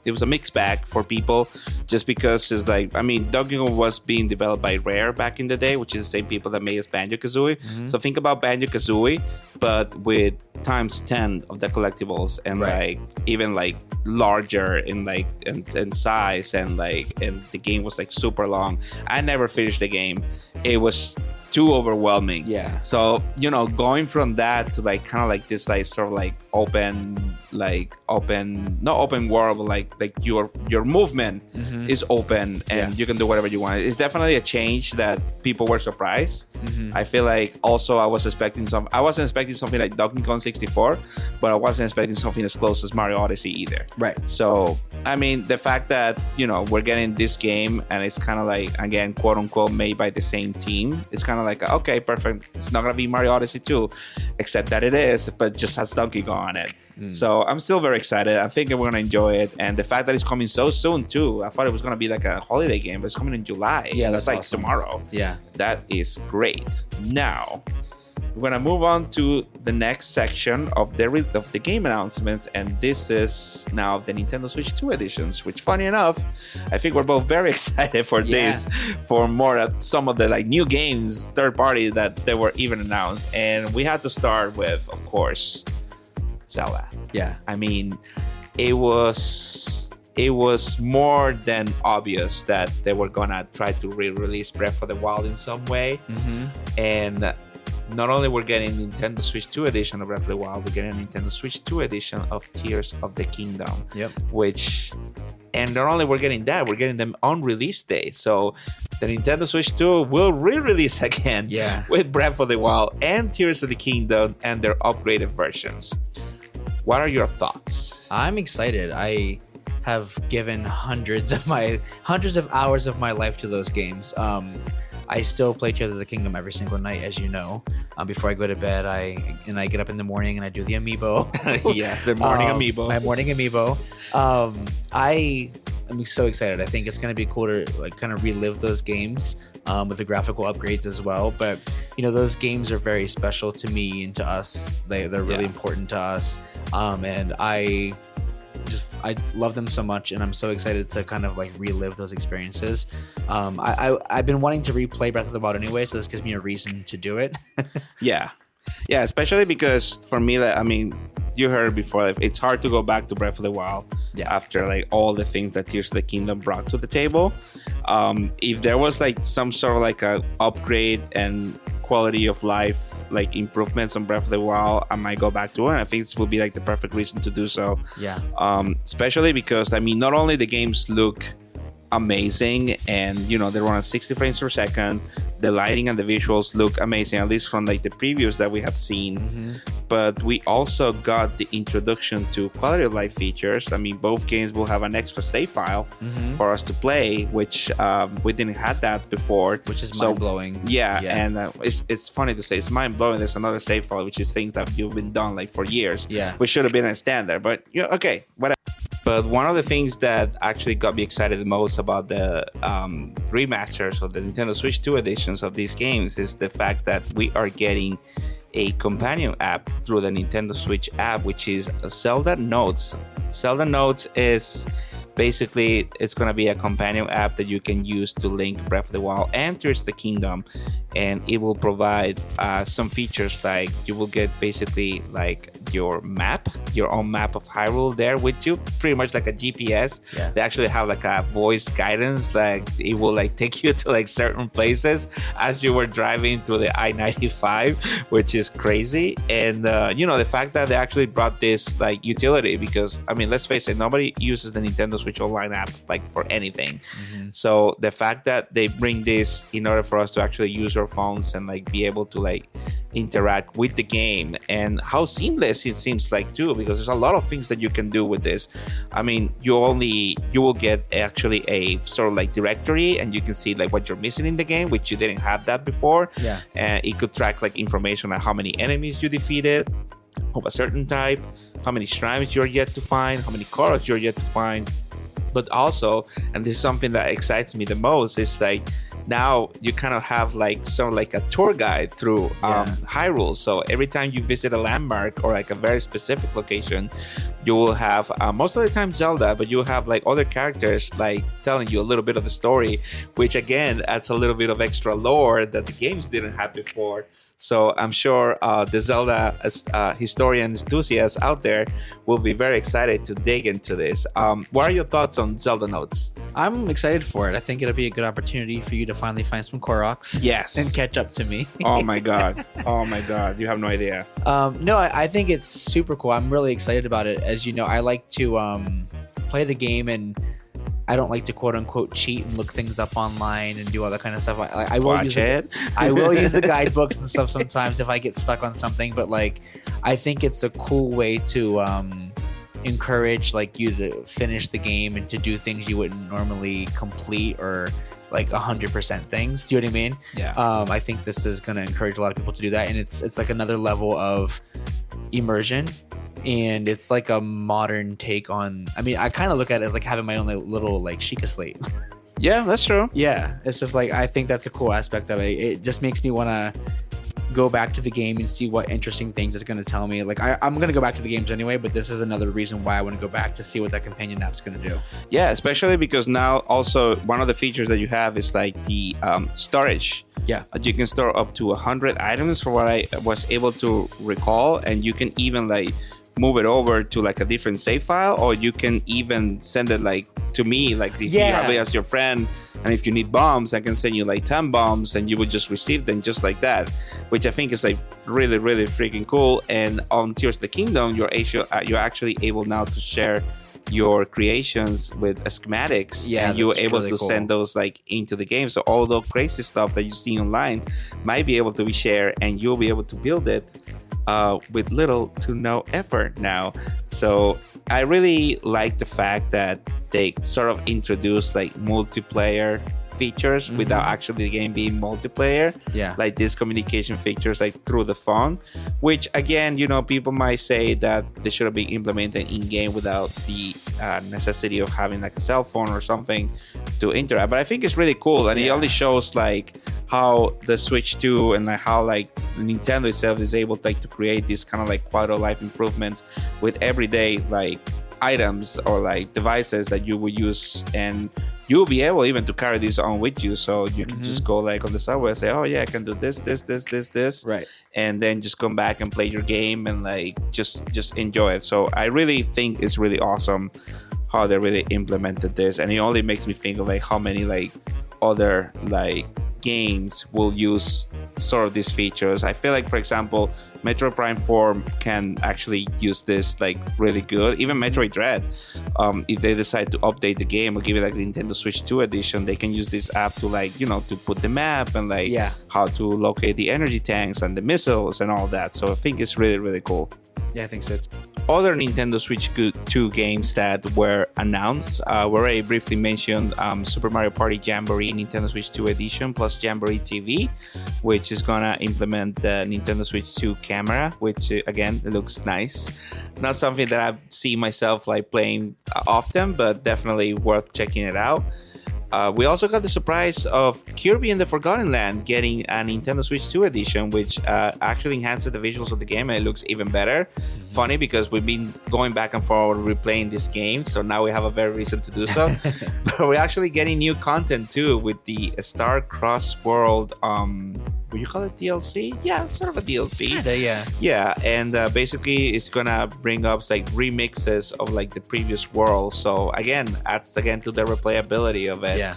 it was a mixed bag for people, just because it's like, I mean, Donkey Kong was being developed by Rare back in the day, which is the same people that made us Banjo-Kazooie. Mm-hmm. So think about Banjo-Kazooie, but with times 10 of the collectibles, and like even like larger in like in size, and the game was like super long. I never finished the game. It was too overwhelming.
Yeah.
So, you know, going from that to like kind of like this like sort of like not open world, but like your movement is open and you can do whatever you want. It's definitely a change that people were surprised. I feel like also I wasn't expecting something like Donkey Kong 64, but I wasn't expecting something as close as Mario Odyssey either.
Right.
So I mean, the fact that, you know, we're getting this game and it's kind of like, again, quote unquote, made by the same team, it's kind of like, okay, perfect. It's not gonna be Mario Odyssey 2, except that it is, but just has Donkey Kong on it. So I'm still very excited. I think we're gonna enjoy it, and the fact that it's coming so soon too. I thought it was gonna be like a holiday game, but it's coming in July.
Yeah,
that's like
awesome.
tomorrow.
Yeah,
that is great. Now we're gonna move on to the next section of the game announcements, and this is now the Nintendo Switch 2 editions. Which, funny enough, I think we're both very excited for this, for some of the like new games, third party, that they were even announced, and we had to start with, of course, Zelda.
Yeah.
I mean, it was more than obvious that they were gonna try to re-release Breath of the Wild in some way, and not only we're getting Nintendo Switch 2 edition of Breath of the Wild, we're getting a Nintendo Switch 2 edition of Tears of the Kingdom.
Yep.
And not only we're getting that, we're getting them on release day. So the Nintendo Switch 2 will re-release again with Breath of the Wild and Tears of the Kingdom and their upgraded versions. What are your thoughts?
I'm excited. I have given hundreds of hours of my life to those games. I still play Tears of the Kingdom every single night, as you know. Before I go to bed, I get up in the morning and I do the amiibo.
The morning amiibo.
My morning amiibo. I'm so excited. I think it's going to be cool to like kind of relive those games with the graphical upgrades as well. But you know, those games are very special to me and to us. They're really important to us. And I love them so much, and I'm so excited to kind of like relive those experiences. I've been wanting to replay Breath of the Wild anyway, so this gives me a reason to do it. Yeah,
especially because for me, like, I mean, you heard before, it's hard to go back to Breath of the Wild after like all the things that Tears of the Kingdom brought to the table. If there was like some sort of like a upgrade and quality of life like improvements on Breath of the Wild, I might go back to it. I think this will be like the perfect reason to do so.
Yeah.
Especially because, I mean, not only the games look amazing, and they run at 60 frames per second. The lighting and the visuals look amazing, at least from like the previews that we have seen. But we also got the introduction to quality of life features. I mean, both games will have an extra save file for us to play, which we didn't have that before,
which is mind-blowing.
And it's funny to say it's mind-blowing. There's another save file, which is things that you've been done like for years, which should have been a standard, but okay, whatever. But one of the things that actually got me excited the most about the remasters of the Nintendo Switch 2 editions of these games is the fact that we are getting a companion app through the Nintendo Switch app, which is Zelda Notes. Zelda Notes is basically, it's going to be a companion app that you can use to link Breath of the Wild and Tears of the Kingdom, and it will provide some features like you will get basically like your own map of Hyrule there with you, pretty much like a GPS. They actually have like a voice guidance, like it will like take you to like certain places as you were driving through the I-95, which is crazy. And the fact that they actually brought this like utility, because I mean, let's face it, nobody uses the Nintendo Switch Online app like for anything. So the fact that they bring this in order for us to actually use our phones and like be able to like interact with the game, and how seamless it seems like too, because there's a lot of things that you can do with this. I mean, you will get actually a sort of like directory, and you can see like what you're missing in the game, which you didn't have that before. And it could track like information on how many enemies you defeated of a certain type, how many shrines you're yet to find, how many Koros you're yet to find. But also, and this is something that excites me the most, is like now you kind of have like a tour guide through Hyrule. So every time you visit a landmark or like a very specific location, you will have most of the time Zelda, but you'll have like other characters like telling you a little bit of the story, which again adds a little bit of extra lore that the games didn't have before. So I'm sure the Zelda historian enthusiasts out there will be very excited to dig into this. What are your thoughts on Zelda Notes?
I'm excited for it. I think it'll be a good opportunity for you to finally find some Koroks.
Yes.
And catch up to me.
Oh my God. You have no idea.
No, I think it's super cool. I'm really excited about it. As you know, I like to play the game, and I don't like to quote unquote cheat and look things up online and do all that kind of stuff. I will use it. I will use the guidebooks and stuff sometimes if I get stuck on something. But like, I think it's a cool way to encourage like you to finish the game and to do things you wouldn't normally complete, or like 100% things. Do you know what I mean?
Yeah.
I think this is going to encourage a lot of people to do that, and it's like another level of immersion. And it's like a modern take on, I mean, I kind of look at it as like having my own little like Sheikah slate.
Yeah, that's true.
Yeah, it's just like, I think that's a cool aspect of it. It just makes me want to go back to the game and see what interesting things it's going to tell me. Like I'm going to go back to the games anyway, but this is another reason why I want to go back to see what that companion app's going to do.
Yeah, especially because now also one of the features that you have is like the storage.
Yeah,
you can store up to 100 items for what I was able to recall, and you can even like move it over to like a different save file, or you can even send it like to me, like if you have it as your friend, and if you need bombs, I can send you like 10 bombs and you would just receive them just like that, which I think is like really, really freaking cool. And on Tears of the Kingdom, you're actually able now to share your creations with schematics, and you're able to send those like into the game. So all the crazy stuff that you see online might be able to be shared, and you'll be able to build it with little to no effort now. So I really like the fact that they sort of introduced like multiplayer features without actually the game being multiplayer.
Yeah,
like these communication features like through the phone, which again, people might say that they should have been implemented in game without the necessity of having like a cell phone or something to interact. But I think it's really cool, and it only shows like how the Switch 2 and like how like Nintendo itself is able to create this kind of like quality of life improvements with everyday like items or like devices that you would use, and you'll be able even to carry this on with you, so you can just go like on the subway and say, oh yeah, I can do this,
right,
and then just come back and play your game and like just enjoy it. So I really think it's really awesome how they really implemented this, and it only makes me think of like how many like other like games will use sort of these features. I feel like, for example, Metroid Prime 4 can actually use this like really good. Even Metroid Dread, if they decide to update the game or give it like Nintendo Switch 2 edition, they can use this app to like, you know, to put the map and like how to locate the energy tanks and the missiles and all that. So I think it's really, really cool.
Yeah, I think so.
Other Nintendo Switch 2 games that were announced, we already briefly mentioned Super Mario Party Jamboree Nintendo Switch 2 Edition plus Jamboree TV, which is gonna implement the Nintendo Switch 2 camera, which again looks nice. Not something that I see myself like playing often, but definitely worth checking it out. We also got the surprise of Kirby and the Forgotten Land getting a Nintendo Switch 2 edition, which actually enhances the visuals of the game and it looks even better. Funny because we've been going back and forward replaying this game, so now we have a better reason to do so. But we're actually getting new content too with the Star Cross World. Would you call it DLC? Yeah, it's sort of a DLC.
Kinda, yeah.
Yeah, and basically it's gonna bring up like remixes of like the previous world. So again, adds again to the replayability of it.
Yeah.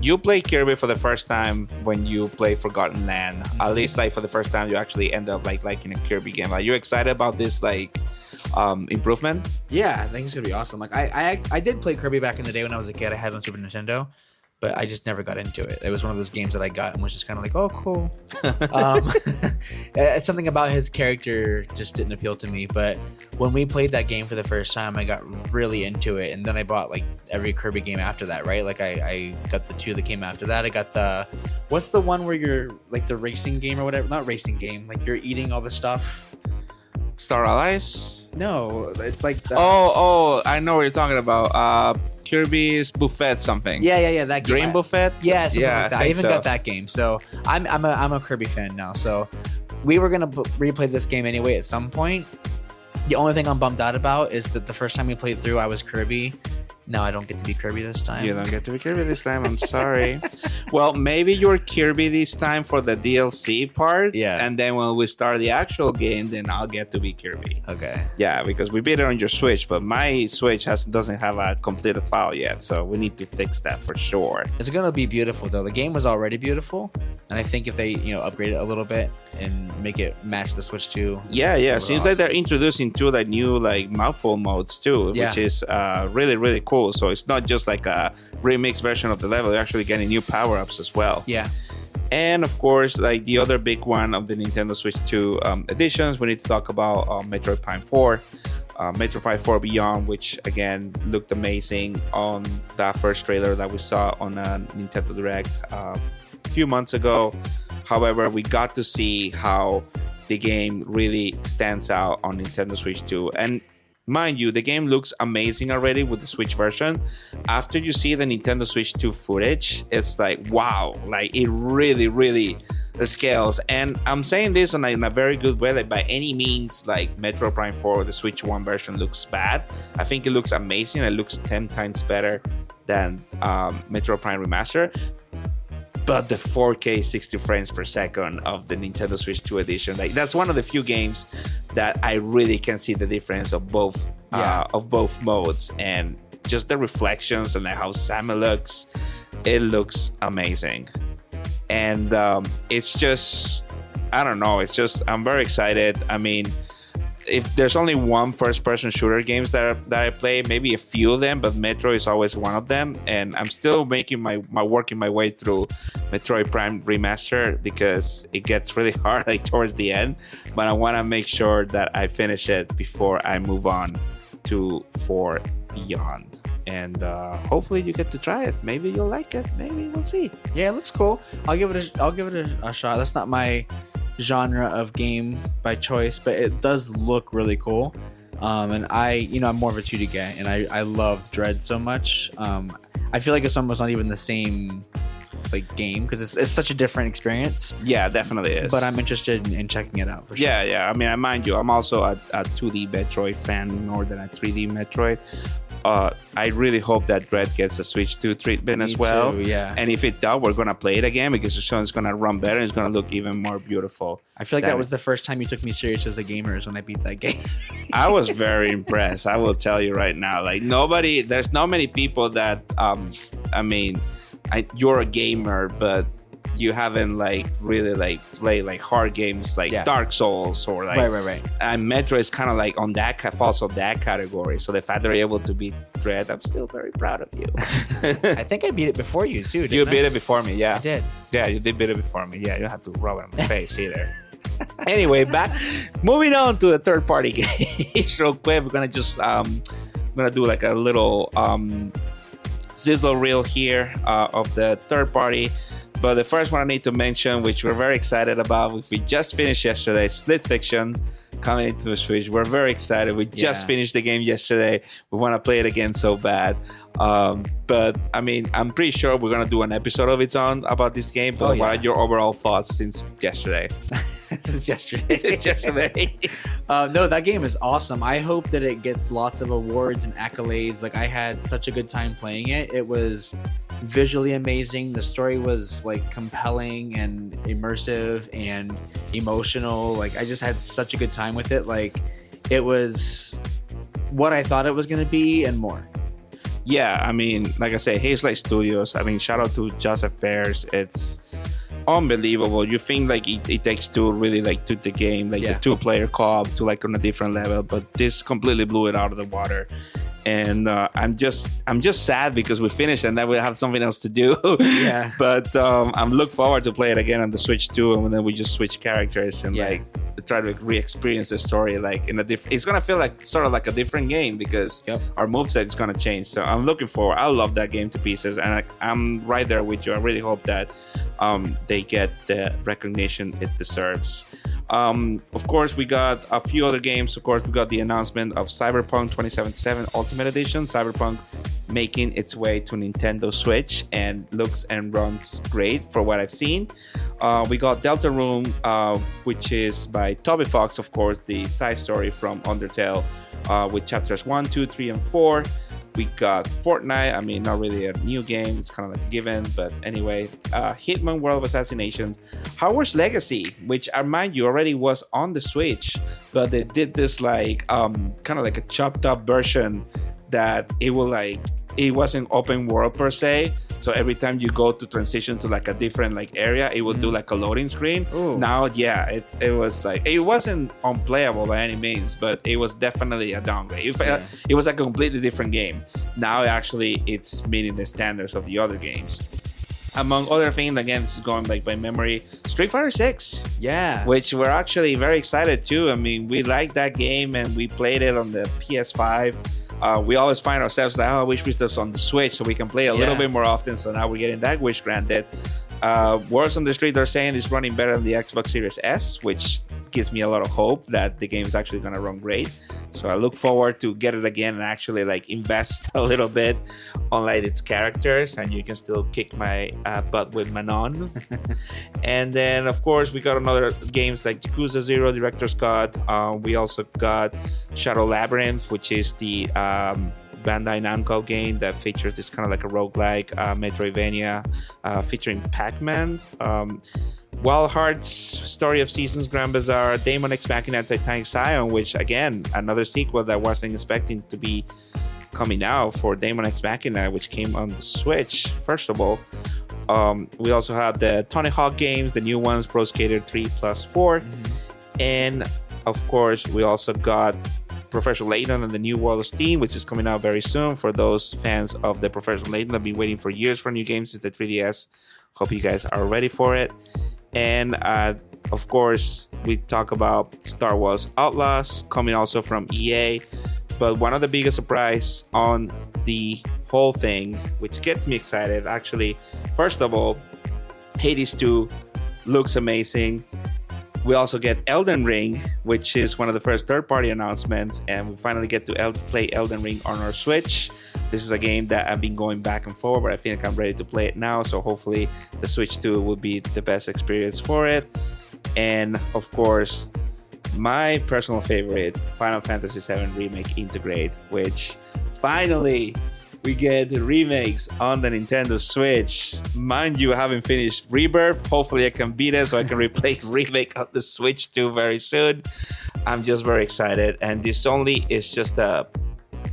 You play Kirby for the first time when you play Forgotten Land. At least like for the first time you actually end up like liking a Kirby game. Are you excited about this like improvement?
Yeah, I think it's gonna be awesome. Like I did play Kirby back in the day when I was a kid. I had it on Super Nintendo, but I just never got into it. It was one of those games that I got and was just kind of like, oh, cool. Something about his character just didn't appeal to me. But when we played that game for the first time, I got really into it. And then I bought like every Kirby game after that, right? Like I got the 2 that came after that. I got the, what's the one where you're like the racing game or whatever? Not racing game. Like you're eating all the stuff.
Star Allies?
No, it's like the...
Oh, I know what you're talking about. Kirby's Buffet something.
Yeah, that game.
Dream Buffet?
Yeah, something like that. I even got that game. So I'm a Kirby fan now. So we were gonna replay this game anyway at some point. The only thing I'm bummed out about is that the first time we played through, I was Kirby. No, I don't get to be Kirby this time.
You don't get to be Kirby this time. I'm sorry. Well, maybe you're Kirby this time for the DLC part.
Yeah.
And then when we start the actual game, then I'll get to be Kirby.
Okay.
Yeah, because we beat it on your Switch, but my Switch doesn't have a completed file yet, so we need to fix that for sure.
It's gonna be beautiful though. The game was already beautiful, and I think if they upgrade it a little bit and make it match the Switch 2.
Yeah. Seems like they're introducing 2 like new like mouthful modes too, which is really, really cool. So it's not just like a remix version of the level. You're actually getting new power-ups as well.
Yeah.
And of course, like the other big one of the Nintendo Switch 2 editions, we need to talk about Metroid Prime 4. Metroid Prime 4 Beyond, which again looked amazing on that first trailer that we saw on Nintendo Direct a few months ago. However, we got to see how the game really stands out on Nintendo Switch 2. And mind you, the game looks amazing already with the Switch version. After you see the Nintendo Switch 2 footage, it's like, wow, like it really, really scales. And I'm saying this in a very good way, like by any means, like Metroid Prime 4, the Switch 1 version looks bad. I think it looks amazing. It looks 10 times better than Metroid Prime Remaster. But the 4K 60 frames per second of the Nintendo Switch 2 edition, like that's one of the few games that I really can see the difference of both modes, and just the reflections and like how Samus looks. It looks amazing, and it's just, I don't know. It's just, I'm very excited. I mean, if there's only one first-person shooter games that I play, maybe a few of them, but Metro is always one of them. And I'm still making working my way through Metroid Prime Remaster because it gets really hard like towards the end. But I want to make sure that I finish it before I move on to 4 Beyond. And hopefully you get to try it. Maybe you'll like it. Maybe we'll see.
Yeah, it looks cool. I'll give it a shot. That's not my genre of game by choice, but it does look really cool. And I'm more of a 2D guy, and I love Dread so much. I feel like it's almost not even the same like game because it's such a different experience.
Yeah, definitely is.
But I'm interested in checking it out for sure.
Yeah. I mean, mind you, I'm also a 2D Metroid fan more than a 3D Metroid. I really hope that Dread gets a Switch 2 treatment as well.
Me too, yeah.
And if it does, we're going to play it again because it's going to run better and it's going to look even more beautiful.
I feel like that was the first time you took me serious as a gamer is when I beat that game.
I was very impressed. I will tell you right now. Like there's not many people that, you're a gamer, but you haven't like really like played like hard games like Dark Souls or like
right.
And Metro is kind of like on that falls on that category. So the fact that you're able to beat Dread, I'm still very proud of you.
I think I beat it before you too.
You beat it before me, yeah.
I did.
Yeah, you did beat it before me. Yeah, you don't have to rub it on my face either. Anyway, moving on to the third party games real quick. We're gonna just do like a little sizzle reel here of the third party. But the first one I need to mention, which we're very excited about, which we just finished yesterday, Split Fiction, coming into the Switch. We're very excited. We just finished the game yesterday. We want to play it again so bad. But I mean, I'm pretty sure we're gonna do an episode of its own about this game. But what are your overall thoughts since yesterday?
Since yesterday. No, that game is awesome. I hope that it gets lots of awards and accolades. Like, I had such a good time playing it. It was visually amazing. The story was like compelling and immersive and emotional. Like, I just had such a good time with it. Like, it was what I thought it was going to be and more.
Yeah, I mean, like I said, Hazelight Studios. I mean, shout out to Joseph Fares. It's unbelievable. You think like it takes two really like took the game like the 2-player co-op to like on a different level, but this completely blew it out of the water. And I'm just sad because we finished and then we'll have something else to do.
Yeah.
But I'm looking forward to play it again on the Switch too, and then we just switch characters and like try to re-experience the story like in a different. It's gonna feel like sort of like a different game because our moveset is gonna change. So I'm looking forward. I love that game to pieces, and I'm right there with you. I really hope that they get the recognition it deserves. Of course, we got a few other games. Of course, we got the announcement of Cyberpunk 2077 Ultimate Edition. Cyberpunk making its way to Nintendo Switch and looks and runs great for what I've seen. We got Deltarune, which is by Toby Fox, of course, the side story from Undertale, with chapters 1, 2, 3, and 4. We got Fortnite. I mean, not really a new game. It's kind of like a given. But anyway, Hitman World of Assassinations. Hogwarts Legacy, which I mind you already was on the Switch. But they did this like kind of like a chopped up version that it wasn't open world per se. So every time you go to transition to like a different like area, it will do like a loading screen. Ooh. Now, it was like, it wasn't unplayable by any means, but it was definitely a downgrade. It was a completely different game. Now, actually, it's meeting the standards of the other games. Among other things, again, this is going like by memory, Street Fighter 6.
Yeah.
Which we're actually very excited too. I mean, we liked that game and we played it on the PS5. We always find ourselves like, I wish we was on the Switch so we can play a little bit more often. So now we're getting that wish granted. Words on the street are saying it's running better than the Xbox Series S, which gives me a lot of hope that the game is actually going to run great. So I look forward to get it again and actually like invest a little bit on like its characters, and you can still kick my butt with Manon. And then of course we got another games like Yakuza 0 Director's Cut. We also got Shadow Labyrinth, which is the Bandai Namco game that features this kind of like a roguelike Metroidvania featuring Pac-Man. Wild Hearts, Story of Seasons, Grand Bazaar, Daemon X Machina, Titanic Scion, which again, another sequel that I wasn't expecting to be coming out for Daemon X Machina, which came on the Switch, first of all. We also have the Tony Hawk games, the new ones, Pro Skater 3 plus 4. And of course, we also got Professor Layton and the New World of Steam, which is coming out very soon. For those fans of the Professor Layton, I've been waiting for years for new games since the 3DS. Hope you guys are ready for it. And of course, we talk about Star Wars Outlaws coming also from EA. But one of the biggest surprise on the whole thing, which gets me excited, actually, first of all, Hades 2 looks amazing. We also get Elden Ring, which is one of the first third-party announcements, and we finally get to play Elden Ring on our Switch. This is a game that I've been going back and forth, but I think I'm ready to play it now, so hopefully the Switch 2 will be the best experience for it. And of course, my personal favorite, Final Fantasy VII Remake Integrate, which finally we get the remakes on the Nintendo Switch. Mind you, I haven't finished Rebirth. Hopefully I can beat it so I can replay Remake on the Switch 2 very soon. I'm just very excited. And this only is just a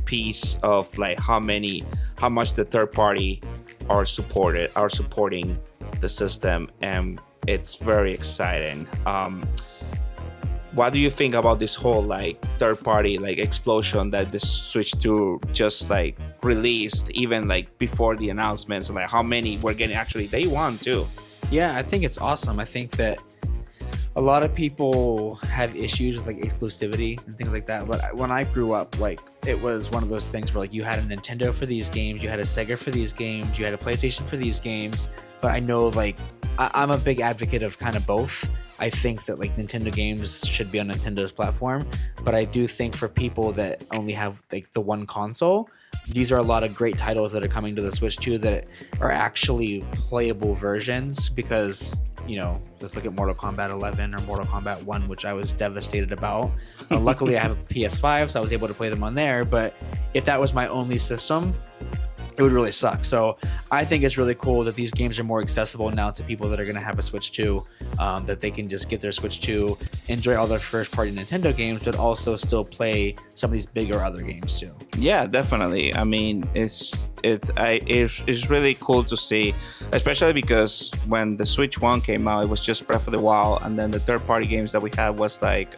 piece of like how much the third party are supporting the system, and it's very exciting. What do you think about this whole like third party like explosion that the Switch 2 just like released, even like before the announcements, and like how many we're getting actually day one too?
Yeah, I think it's awesome. I think that a lot of people have issues with like exclusivity and things like that. But when I grew up, like it was one of those things where like you had a Nintendo for these games, you had a Sega for these games, you had a PlayStation for these games. But I know like I'm a big advocate of kind of both. I think that like Nintendo games should be on Nintendo's platform, but I do think for people that only have like the one console, these are a lot of great titles that are coming to the Switch 2 that are actually playable versions. Because, you know, let's look at Mortal Kombat 11 or Mortal Kombat 1, which I was devastated about. Luckily, I have a PS5, so I was able to play them on there. But if that was my only system, it would really suck. So I think it's really cool that these games are more accessible now to people that are going to have a Switch 2, that they can just get their Switch 2, enjoy all their first party Nintendo games, but also still play some of these bigger other games too.
Yeah, definitely. I mean, it's really cool to see, especially because when the Switch 1 came out, it was just Breath of the Wild, and then the third party games that we had was like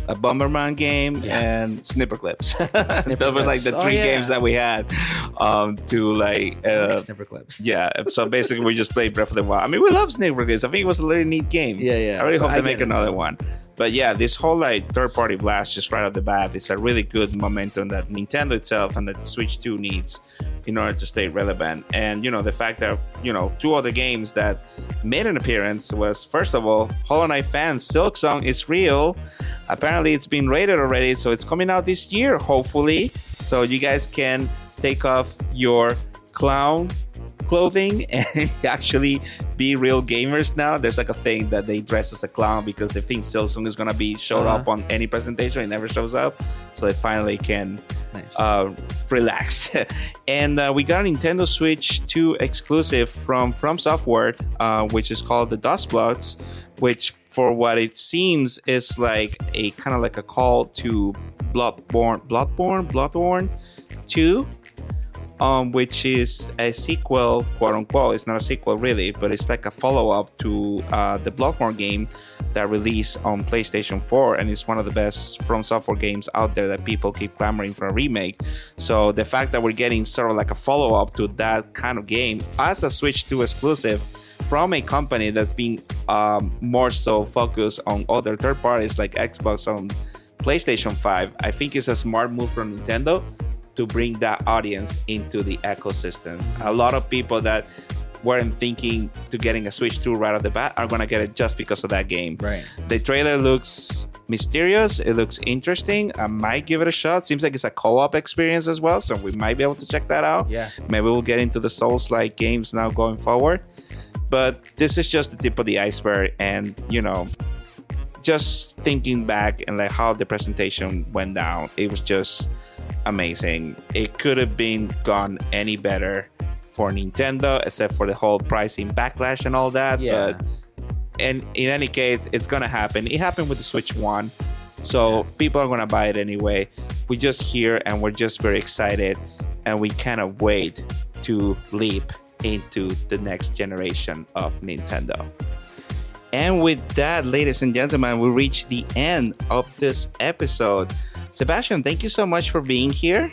a Bomberman game and Snipper Clips. That was like the three games that we had to like
Snipper Clips.
Yeah, so basically we just played Breath of the Wild. I mean, we love Snipper Clips. I think it was a really neat game.
Yeah.
I really hope they make another one. But yeah, this whole like third-party blast just right off the bat, it's a really good momentum that Nintendo itself and that the Switch 2 needs in order to stay relevant. And, you know, the fact that, you know, two other games that made an appearance was, first of all, Hollow Knight fans, Silksong is real. Apparently it's been rated already, so it's coming out this year, hopefully. So you guys can take off your clown clothing and actually be real gamers now. There's like a thing that they dress as a clown because they think Silksong is gonna be showed up on any presentation. It never shows up, so they finally can relax. And we got a Nintendo Switch 2 exclusive from Software, which is called the Dust Bloods, which for what it seems is like a kind of like a call to Bloodborne 2. Which is a sequel, quote unquote. It's not a sequel really, but it's like a follow-up to the Bloodborne game that released on PlayStation 4, and it's one of the best From Software games out there that people keep clamoring for a remake. So the fact that we're getting sort of like a follow-up to that kind of game as a Switch 2 exclusive from a company that's been more so focused on other third parties like Xbox on PlayStation 5, I think is a smart move from Nintendo to bring that audience into the ecosystem. A lot of people that weren't thinking to getting a Switch 2 right off the bat are gonna get it just because of that game.
Right.
The trailer looks mysterious. It looks interesting. I might give it a shot. Seems like it's a co-op experience as well, so we might be able to check that out.
Yeah.
Maybe we'll get into the Souls-like games now going forward. But this is just the tip of the iceberg, and you know, just thinking back and like how the presentation went down, it was just amazing. It could have been gone any better for Nintendo, except for the whole pricing backlash and all that.
Yeah.
But and in any case, it's gonna happen. It happened with the Switch 1, so people are gonna buy it anyway. We're just here and we're just very excited, and we cannot wait to leap into the next generation of Nintendo. And with that, ladies and gentlemen, we reach the end of this episode. Sebastian, thank you so much for being here.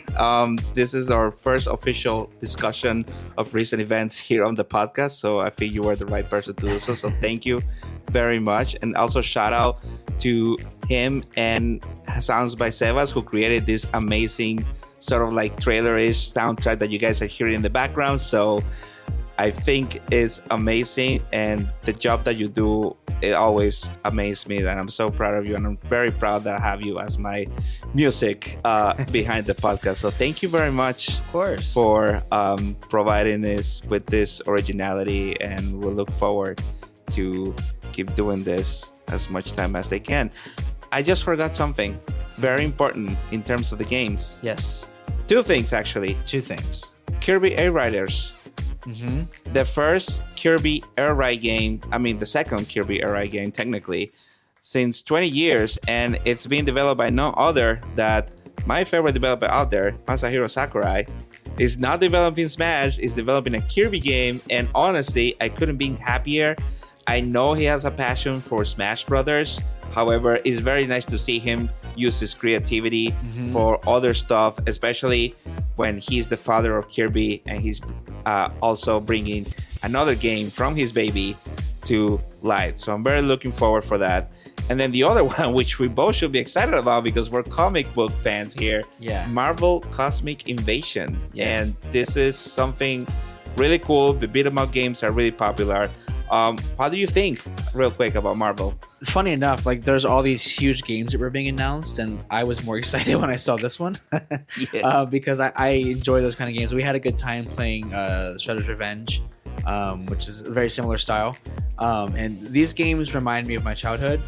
This is our first official discussion of recent events here on the podcast, so I think you were the right person to do so. So thank you very much. And also shout out to him and Sounds by Sébas, who created this amazing sort of like trailer-ish soundtrack that you guys are hearing in the background. So I think it's amazing, and the job that you do, it always amazes me, and I'm so proud of you, and I'm very proud that I have you as my music behind the podcast. So thank you very much,
of course,
for providing us with this originality, and we'll look forward to keep doing this as much time as they can. I just forgot something very important in terms of the games.
Yes.
Two things, actually.
Two things.
Kirby Air Riders.
Mm-hmm.
The first Kirby Air Ride game, I mean the second Kirby Air Ride game technically, since 20 years, and it's being developed by no other than my favorite developer out there, Masahiro Sakurai. Is not developing Smash, is developing a Kirby game. And honestly, I couldn't be happier. I know he has a passion for Smash Brothers. However, it's very nice to see him use his creativity for other stuff, especially when he's the father of Kirby and he's also bringing another game from his baby to light. So I'm very looking forward for that. And then the other one, which we both should be excited about because we're comic book fans here, Marvel Cosmic Invasion. And this is something really cool. The beat 'em up games are really popular. How do you think, real quick, about Marvel?
Funny enough, like there's all these huge games that were being announced, and I was more excited when I saw this one because I enjoy those kind of games. We had a good time playing Shredder's Revenge, which is a very similar style. And these games remind me of my childhood,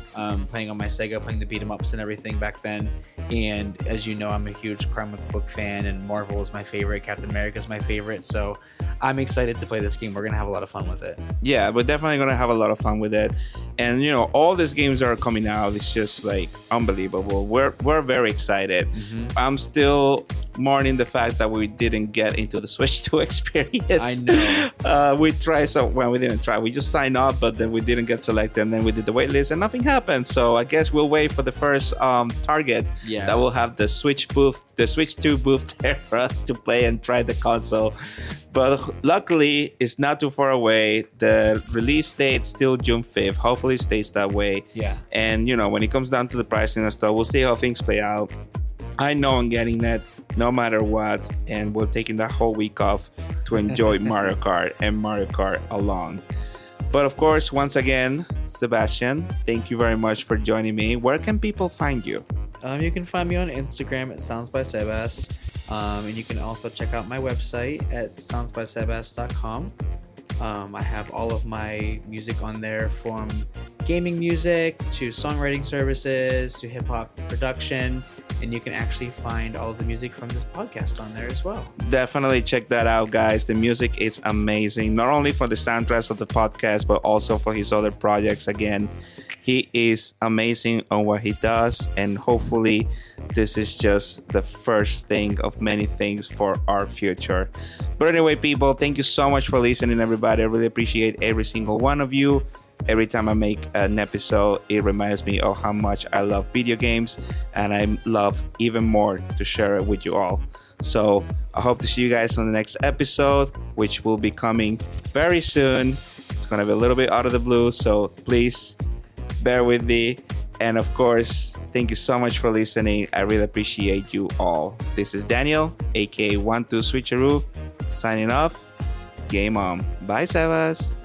playing on my Sega, playing the beat 'em ups and everything back then. And as you know, I'm a huge comic book fan, and Marvel is my favorite. Captain America is my favorite. So I'm excited to play this game. We're going to have a lot of fun with it.
Yeah, we're definitely going to have a lot of fun with it. And, you know, all these games that are coming out, it's just like unbelievable. We're very excited. I'm still mourning the fact that we didn't get into the Switch 2 experience.
I know.
We tried we didn't try. We just signed up, but then we didn't get selected. And then we did the wait list and nothing happened. So I guess we'll wait for the first Target that will have the Switch 2 booth there for us to play and try the console. But luckily, it's not too far away. The release date still June 5th. Hopefully it stays that way.
Yeah.
And, you know, when it comes down to the pricing and stuff, we'll see how things play out. I know I'm getting that no matter what. And we're taking that whole week off to enjoy Mario Kart and Mario Kart alone. But of course, once again, Sebastian, thank you very much for joining me. Where can people find you?
You can find me on Instagram at Sounds by Sébas. And you can also check out my website at soundsbysebas.com. I have all of my music on there, from gaming music to songwriting services to hip-hop production. And you can actually find all of the music from this podcast on there as well.
Definitely check that out, guys. The music is amazing, not only for the soundtracks of the podcast, but also for his other projects. Again, he is amazing on what he does, and hopefully this is just the first thing of many things for our future. But anyway, people, thank you so much for listening, everybody. I really appreciate every single one of you. Every time I make an episode, it reminds me of how much I love video games, and I love even more to share it with you all. So I hope to see you guys on the next episode, which will be coming very soon. It's going to be a little bit out of the blue, so please bear with me. And of course, thank you so much for listening. I really appreciate you all. This is Daniel, aka 12 Switcheroo, signing off. Game on. Bye, Sébas.